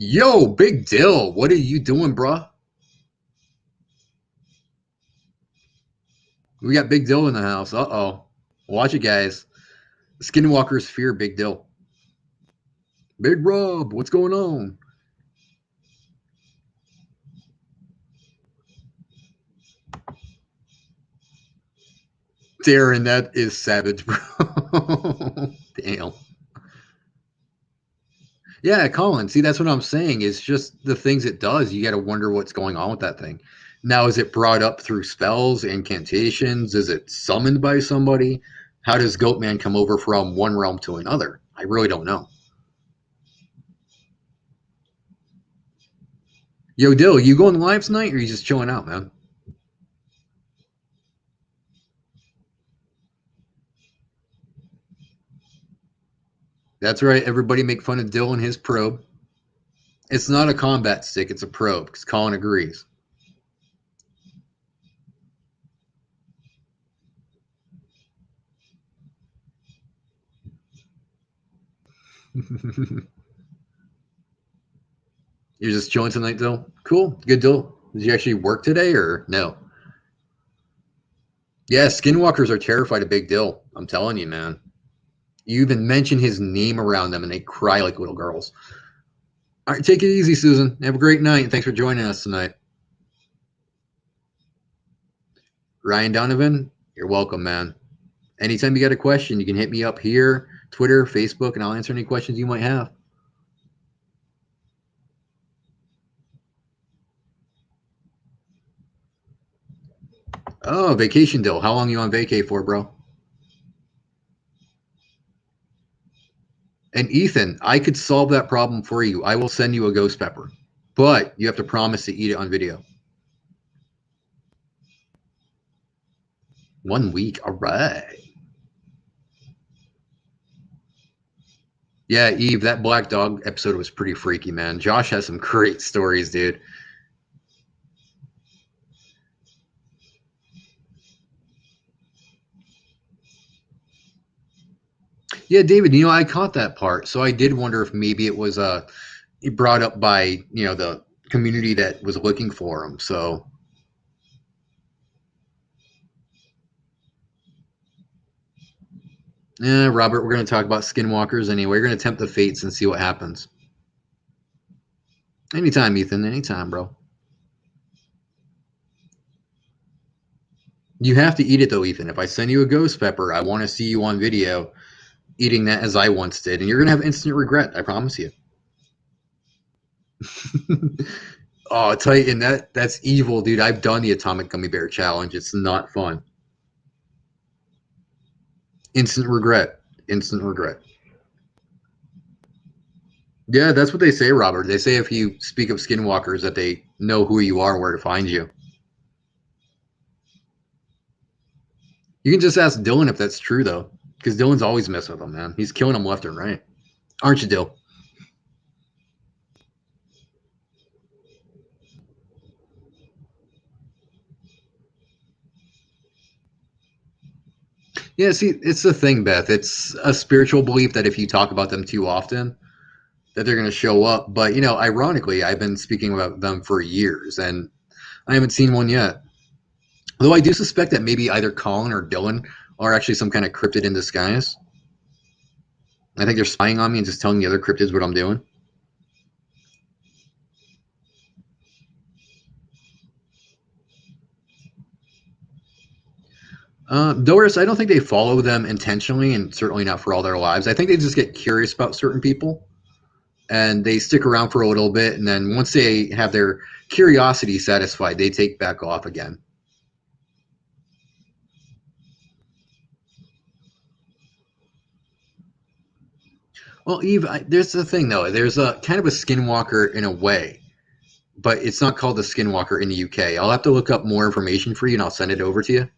Yo, Big Dill, what are you doing, bruh? We got Big Dill in the house. Uh-oh. Watch it, guys. Skinwalkers fear Big Dill. Big Rob, what's going on? Darren, that is savage, bro. Damn. Yeah, Colin. See, that's what I'm saying. It's just the things it does. You got to wonder what's going on with that thing. Now, is it brought up through spells, incantations? Is it summoned by somebody? How does Goatman come over from one realm to another? I really don't know. Yo, Dill, you going live tonight, or are you just chilling out, man? That's right. Everybody make fun of Dill and his probe. It's not a combat stick. It's a probe, because Colin agrees. You're just chilling tonight, Dill? Cool. Good, Dill. Did you actually work today, or no? Yeah, skinwalkers are terrified of Big Dill. I'm telling you, man. You even mention his name around them and they cry like little girls. All right, take it easy, Susan. Have a great night. Thanks for joining us tonight. Ryan Donovan, you're welcome, man. Anytime you got a question, you can hit me up here, Twitter, Facebook, and I'll answer any questions you might have. Oh, vacation Dill. How long you on vacay for, bro? And Ethan, I could solve that problem for you. I will send you a ghost pepper, but you have to promise to eat it on video. 1 week. All right. Yeah, Eve, that Black Dog episode was pretty freaky, man. Josh has some great stories, dude. Yeah, David, I caught that part. So I did wonder if maybe it was brought up by, the community that was looking for him. So yeah, Robert, we're going to talk about skinwalkers anyway. We're going to tempt the fates and see what happens. Anytime, Ethan. Anytime, bro. You have to eat it though, Ethan. If I send you a ghost pepper, I want to see you on video eating that as I once did, and you're gonna have instant regret. I promise you. Oh, Titan, that's evil, dude. I've done the Atomic Gummy Bear Challenge. It's not fun. Instant regret. Instant regret. Yeah, that's what they say, Robert. They say if you speak of skinwalkers that they know who you are, where to find you. You can just ask Dylan if that's true, though, because Dylan's always messing with them, man. He's killing them left and right. Aren't you, Dill? Yeah, see, it's the thing, Beth. It's a spiritual belief that if you talk about them too often, that they're going to show up. But, ironically, I've been speaking about them for years, and I haven't seen one yet. Though I do suspect that maybe either Colin or Dylan are actually some kind of cryptid in disguise. I think they're spying on me and just telling the other cryptids what I'm doing. Doris, I don't think they follow them intentionally, and certainly not for all their lives. I think they just get curious about certain people, and they stick around for a little bit, and then once they have their curiosity satisfied, they take back off again. Well, Eve, there's the thing though. There's a kind of a skinwalker in a way, but it's not called the skinwalker in the UK. I'll have to look up more information for you, and I'll send it over to you.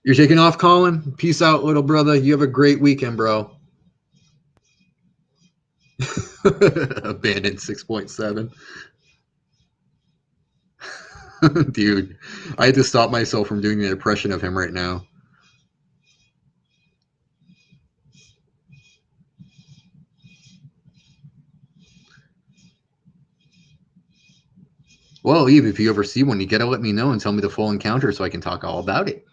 You're taking off, Colin. Peace out, little brother. You have a great weekend, bro. Abandoned 6.7. Dude, I had to stop myself from doing an impression of him right now. Well, Eve, if you ever see one, you gotta let me know and tell me the full encounter so I can talk all about it.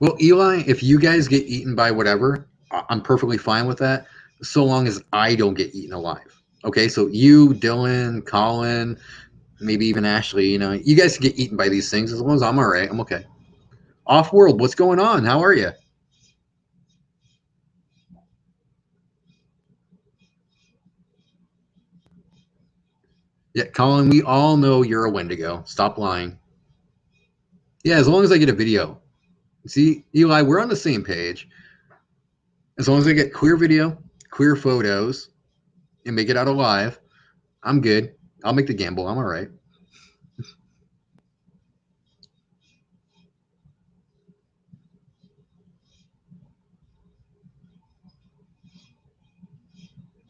Well, Eli, if you guys get eaten by whatever, I'm perfectly fine with that, so long as I don't get eaten alive. Okay, so you, Dylan, Colin, maybe even Ashley, you guys can get eaten by these things as long as I'm all right. I'm okay. Off world, what's going on? How are you? Yeah, Colin, we all know you're a Wendigo. Stop lying. Yeah, as long as I get a video. See, Eli, we're on the same page. As long as I get clear video, clear photos, and make it out alive, I'm good. I'll make the gamble. I'm all right.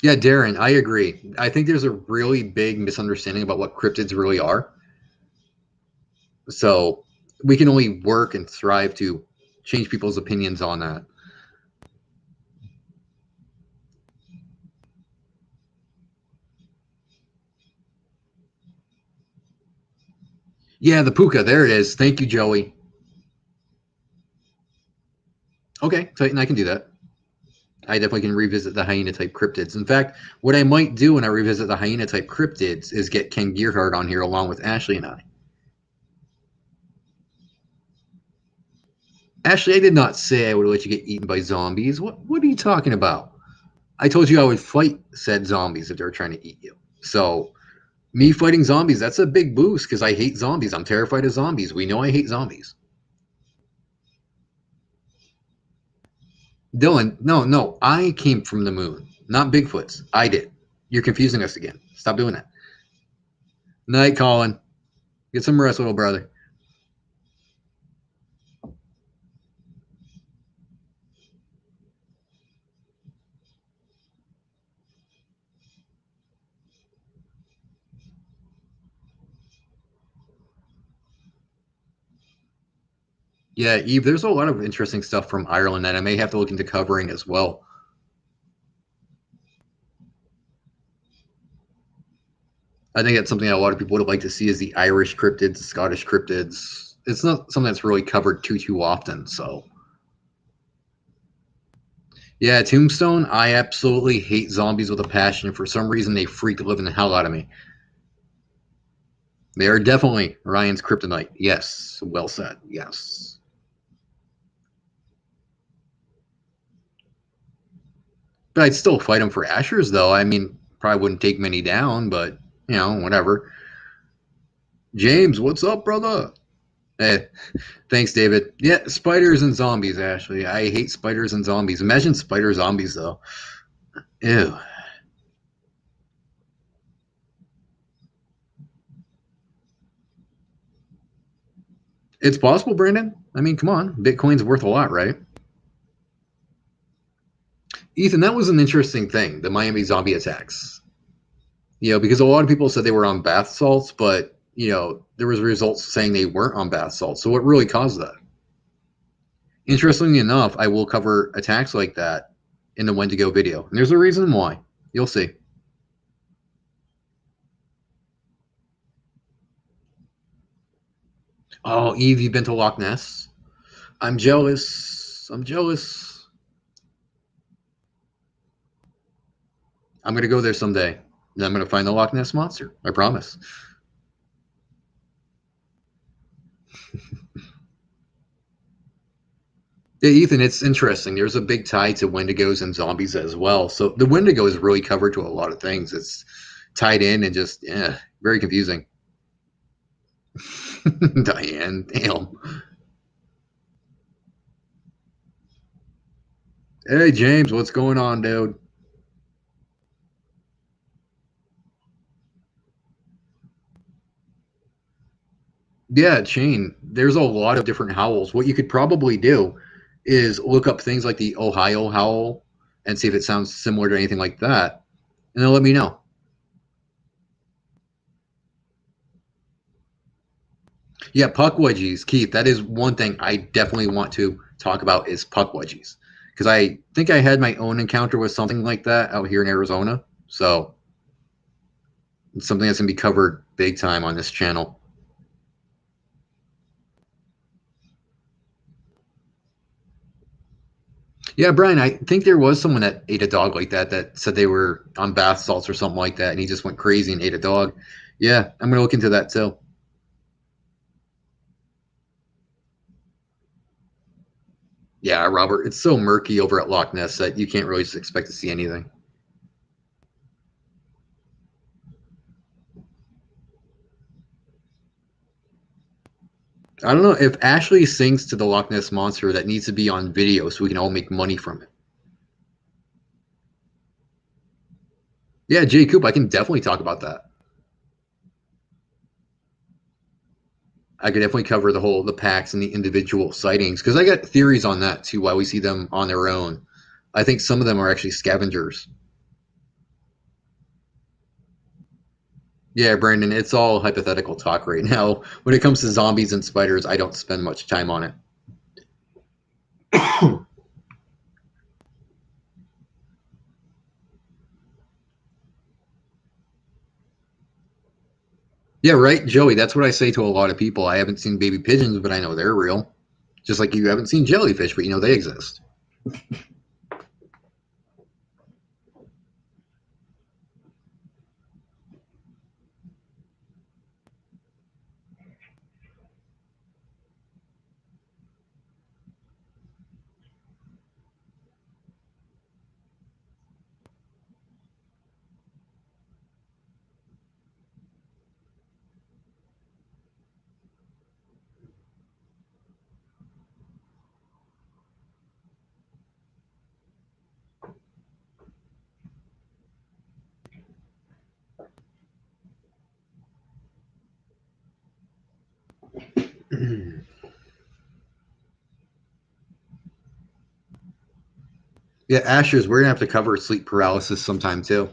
Yeah, Darren, I agree. I think there's a really big misunderstanding about what cryptids really are. So we can only work and strive to change people's opinions on that. Yeah, the puka. There it is. Thank you, Joey. Okay, Titan, I can do that. I definitely can revisit the hyena type cryptids. In fact, what I might do when I revisit the hyena type cryptids is get Ken Gearhart on here along with Ashley and I. Ashley, I did not say I would let you get eaten by zombies. What are you talking about? I told you I would fight said zombies if they were trying to eat you. So me fighting zombies, that's a big boost because I hate zombies. I'm terrified of zombies. We know I hate zombies. Dylan, no, I came from the moon, not Bigfoot's. I did. You're confusing us again. Stop doing that. Night, Colin. Get some rest, little brother. Yeah, Eve, there's a lot of interesting stuff from Ireland that I may have to look into covering as well. I think that's something that a lot of people would like to see is the Irish cryptids, Scottish cryptids. It's not something that's really covered too often. So yeah, Tombstone. I absolutely hate zombies with a passion. For some reason, they freak the living hell out of me. They are definitely Ryan's kryptonite. Yes, well said. Yes, but I'd still fight them for Ashers, though. I mean, probably wouldn't take many down, but whatever. James, what's up, brother? Hey, thanks, David. Yeah, spiders and zombies, Ashley. I hate spiders and zombies. Imagine spider zombies, though. Ew. It's possible, Brandon. I mean, come on. Bitcoin's worth a lot, right? Ethan, that was an interesting thing, the Miami zombie attacks. Because a lot of people said they were on bath salts, but, there was results saying they weren't on bath salts. So what really caused that? Interestingly enough, I will cover attacks like that in the when to go video. And there's a reason why. You'll see. Oh, Eve, you've been to Loch Ness? I'm jealous. I'm jealous. I'm gonna go there someday. And I'm gonna find the Loch Ness monster. I promise. Yeah, Ethan, it's interesting. There's a big tie to Wendigos and zombies as well. So the Wendigo is really covered to a lot of things. It's tied in and just very confusing. Diane, damn. Hey James, what's going on, dude? Yeah, Shane. There's a lot of different howls. What you could probably do is look up things like the Ohio howl and see if it sounds similar to anything like that, and then let me know. Yeah, puck wedgies, Keith. That is one thing I definitely want to talk about is puck wedgies because I think I had my own encounter with something like that out here in Arizona. So it's something that's gonna be covered big time on this channel. Yeah, Brian, I think there was someone that ate a dog like that that said they were on bath salts or something like that, and he just went crazy and ate a dog. Yeah, I'm gonna look into that too. Yeah, Robert, it's so murky over at Loch Ness that you can't really just expect to see anything. I don't know if Ashley sings to the Loch Ness monster. That needs to be on video so we can all make money from it. Yeah, Jay Coop, I can definitely talk about that. I could definitely cover the packs and the individual sightings because I got theories on that too. Why we see them on their own. I think some of them are actually scavengers. Yeah, Brandon, it's all hypothetical talk right now. When it comes to zombies and spiders, I don't spend much time on it. Yeah, right, Joey. That's what I say to a lot of people. I haven't seen baby pigeons, but I know they're real. Just like you haven't seen jellyfish, but you know they exist. Yeah, Ashes, we're gonna have to cover sleep paralysis sometime too.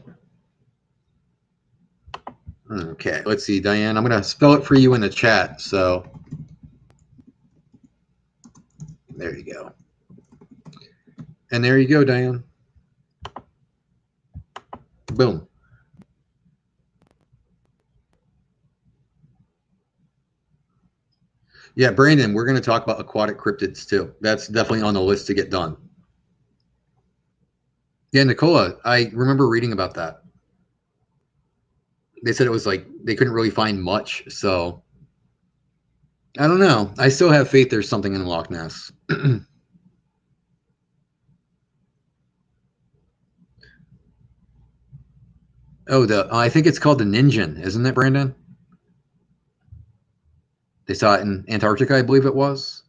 Okay, let's see, Diane. I'm gonna spell it for you in the chat. So there you go. And there you go, Diane. Boom. Yeah, Brandon, we're gonna talk about aquatic cryptids too. That's definitely on the list to get done. Yeah, Nicola, I remember reading about that. They said it was like they couldn't really find much, so I don't know. I still have faith there's something in Loch Ness. Oh, the I think it's called the Ninjan, isn't it, Brandon? They saw it in Antarctica, I believe it was.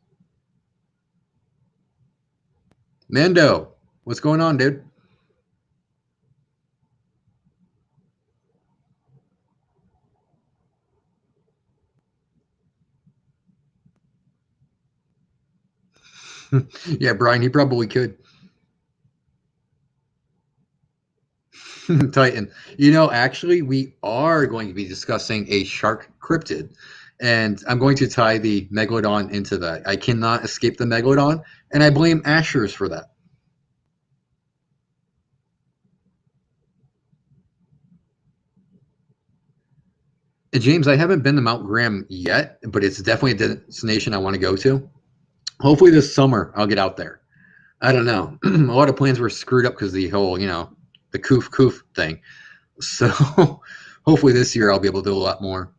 Mando, what's going on, dude? Yeah, Brian, he probably could. Titan. You know, actually, we are going to be discussing a shark cryptid, and I'm going to tie the megalodon into that. I cannot escape the megalodon, and I blame Ashers for that. And James, I haven't been to Mount Graham yet, but it's definitely a destination I want to go to. Hopefully, this summer I'll get out there. I don't know. A lot of plans were screwed up because the whole, the coof thing. So hopefully this year I'll be able to do a lot more.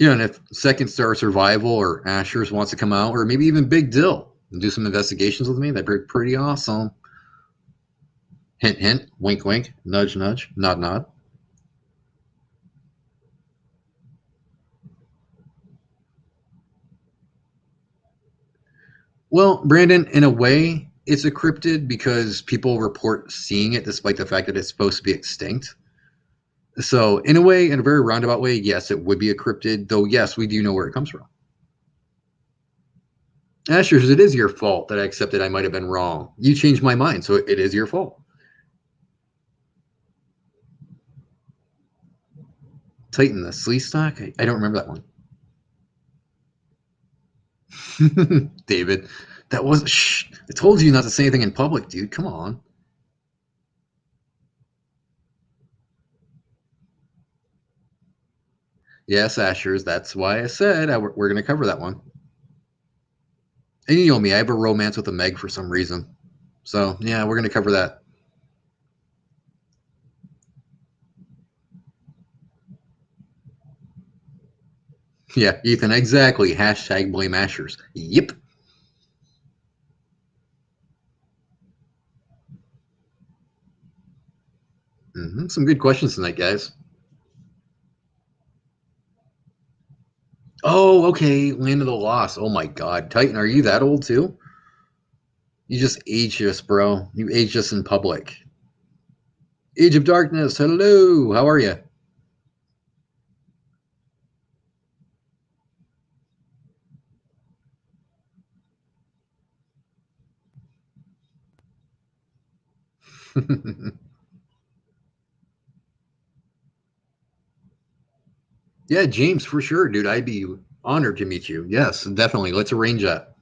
And if Second Star Survival or Ashers wants to come out, or maybe even Big Dill and do some investigations with me, that'd be pretty awesome. Hint, hint, wink, wink, nudge, nudge, nod, nod. Well, Brandon, in a way, it's a cryptid because people report seeing it despite the fact that it's supposed to be extinct. So, in a way, in a very roundabout way, yes, it would be a cryptid, though, yes, we do know where it comes from. Ashers, it is your fault that I accepted I might have been wrong. You changed my mind, so it is your fault. Titan, the Sleestock? I don't remember that one. David, that was. Shh. I told you not to say anything in public, dude. Come on. Yes, Ashers. That's why I said we're going to cover that one. And you know me, I have a romance with a Meg for some reason. So, yeah, we're going to cover that. Yeah, Ethan, exactly. Hashtag blame Ashers. Yep. Some good questions tonight, guys. Oh, okay. Land of the Lost. Oh, my God. Titan, are you that old, too? You just aged us, bro. You aged us in public. Age of Darkness. Hello. How are you? Yeah, James, for sure, dude. I'd be honored to meet you. Yes, definitely. Let's arrange that.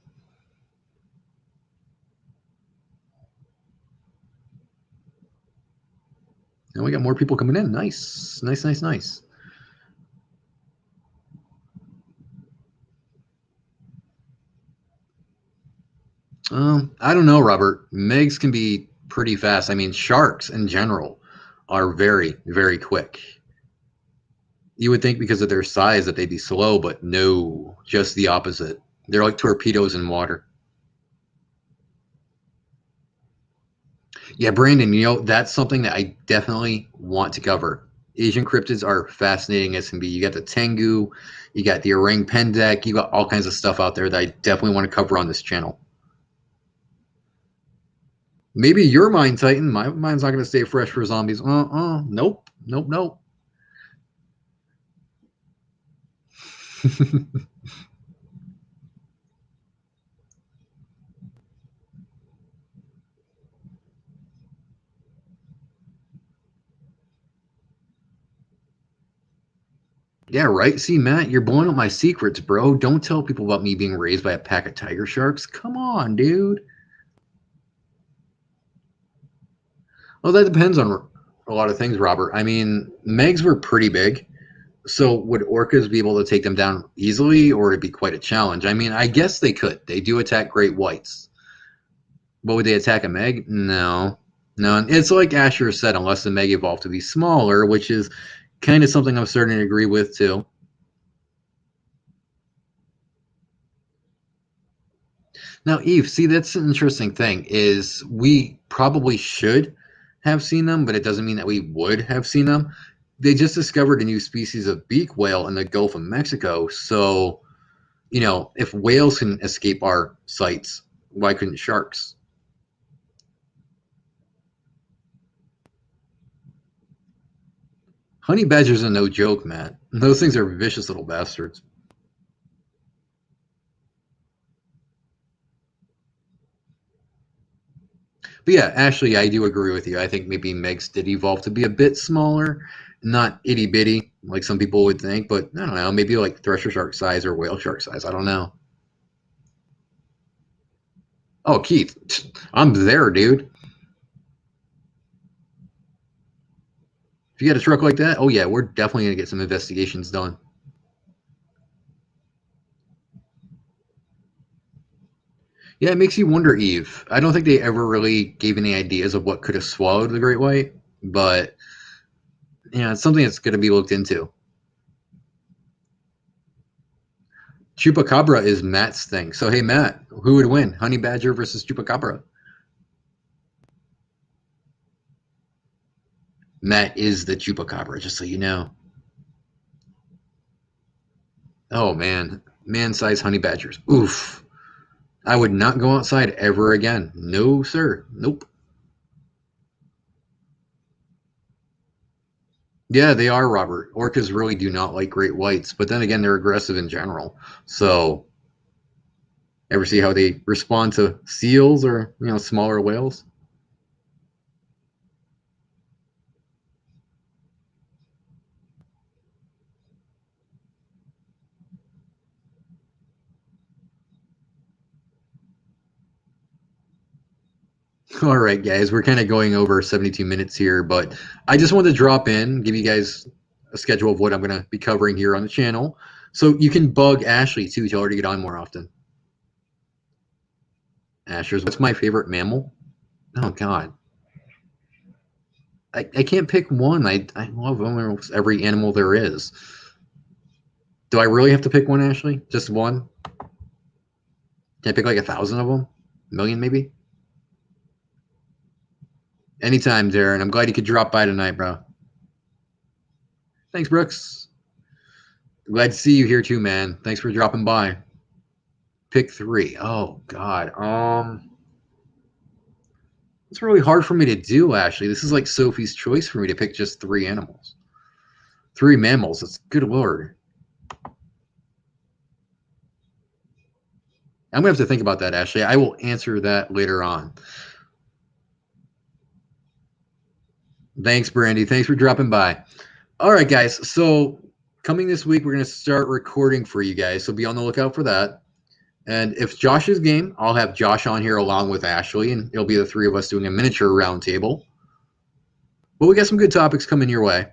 And we got more people coming in. Nice, nice, nice, nice. I don't know, Robert. Megs can be pretty fast. I mean, sharks in general are very, very quick. You would think because of their size that they'd be slow, but no, just the opposite. They're like torpedoes in water. Yeah, Brandon, that's something that I definitely want to cover. Asian cryptids are fascinating as can be. You got the Tengu, you got the Orang Pendek, you got all kinds of stuff out there that I definitely want to cover on this channel. Maybe your mind, Titan. My mind's not going to stay fresh for zombies. Nope, nope, nope. Yeah, right. See, Matt, you're blowing up my secrets, bro. Don't tell people about me being raised by a pack of tiger sharks. Come on, dude. Well, that depends on a lot of things, Robert. I mean, Megs were pretty big. So would orcas be able to take them down easily, or it'd be quite a challenge? I mean, I guess they could. They do attack great whites, but would they attack a meg? No, no. It's like Asher said, unless the meg evolved to be smaller, which is kind of something I'm starting to agree with too. Now, Eve, see, that's an interesting thing. Is we probably should have seen them, but it doesn't mean that we would have seen them. They just discovered a new species of beak whale in the Gulf of Mexico, so if whales can escape our sights, why couldn't sharks? Honey badgers are no joke, Matt. Those things are vicious little bastards. But yeah, Ashley, I do agree with you. I think maybe Megs did evolve to be a bit smaller, not itty bitty like some people would think, but I don't know, maybe like thresher shark size or whale shark size. I don't know. Oh, Keith, I'm there, dude. If you got a truck like that, oh yeah, we're definitely gonna get some investigations done. Yeah, it makes you wonder, Eve. I don't think they ever really gave any ideas of what could have swallowed the great white, but it's something that's going to be looked into. Chupacabra is Matt's thing. So, hey, Matt, who would win? Honey Badger versus Chupacabra? Matt is the Chupacabra, just so you know. Oh, man. Man sized honey badgers. Oof. I would not go outside ever again. No, sir. Nope. Yeah, they are, Robert. Orcas really do not like great whites, but then again, they're aggressive in general. So, ever see how they respond to seals or, smaller whales? All right, guys, we're kind of going over 72 minutes here, but I just wanted to drop in, give you guys a schedule of what I'm going to be covering here on the channel. So you can bug Ashley, too. Tell her to get on more often. Asher's, what's my favorite mammal? Oh, God. I can't pick one. I love almost every animal there is. Do I really have to pick one, Ashley? Just one? Can I pick like 1,000 of them? A million, maybe? Anytime, Darren. I'm glad you could drop by tonight, bro. Thanks, Brooks. Glad to see you here too, man. Thanks for dropping by. Pick 3. Oh God. It's really hard for me to do. Actually, this is like Sophie's choice for me to pick just 3 animals, 3 mammals. That's good lord. I'm gonna have to think about that, Ashley. I will answer that later on. Thanks, Brandy. Thanks for dropping by. All right, guys. So coming this week, we're gonna start recording for you guys. So be on the lookout for that. And if Josh is game, I'll have Josh on here along with Ashley, and it'll be the 3 of us doing a miniature roundtable. But we got some good topics coming your way.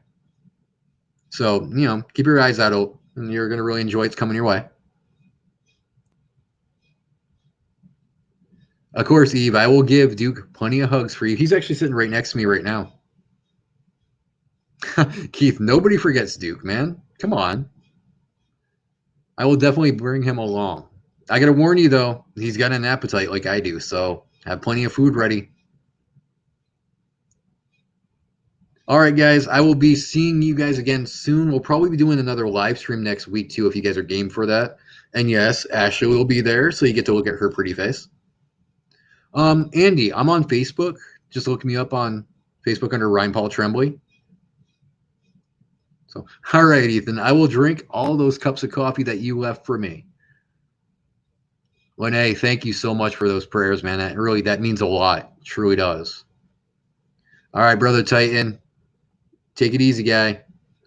So, keep your eyes out open, and you're going to really enjoy what's coming your way. Of course, Eve, I will give Duke plenty of hugs for you. He's actually sitting right next to me right now. Keith, nobody forgets Duke, man. Come on. I will definitely bring him along. I got to warn you, though, he's got an appetite like I do, so have plenty of food ready. All right, guys, I will be seeing you guys again soon. We'll probably be doing another live stream next week, too, if you guys are game for that. And yes, Ashley will be there, so you get to look at her pretty face. Andy, I'm on Facebook. Just look me up on Facebook under Ryan Paul Tremblay. So, all right, Ethan, I will drink all those cups of coffee that you left for me. Lene, thank you so much for those prayers, man. That means a lot. It truly does. All right, Brother Titan. Take it easy, guy.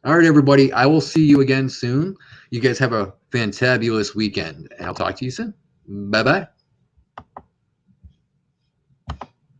All right, everybody. I will see you again soon. You guys have a fantabulous weekend, and I'll talk to you soon. Bye-bye.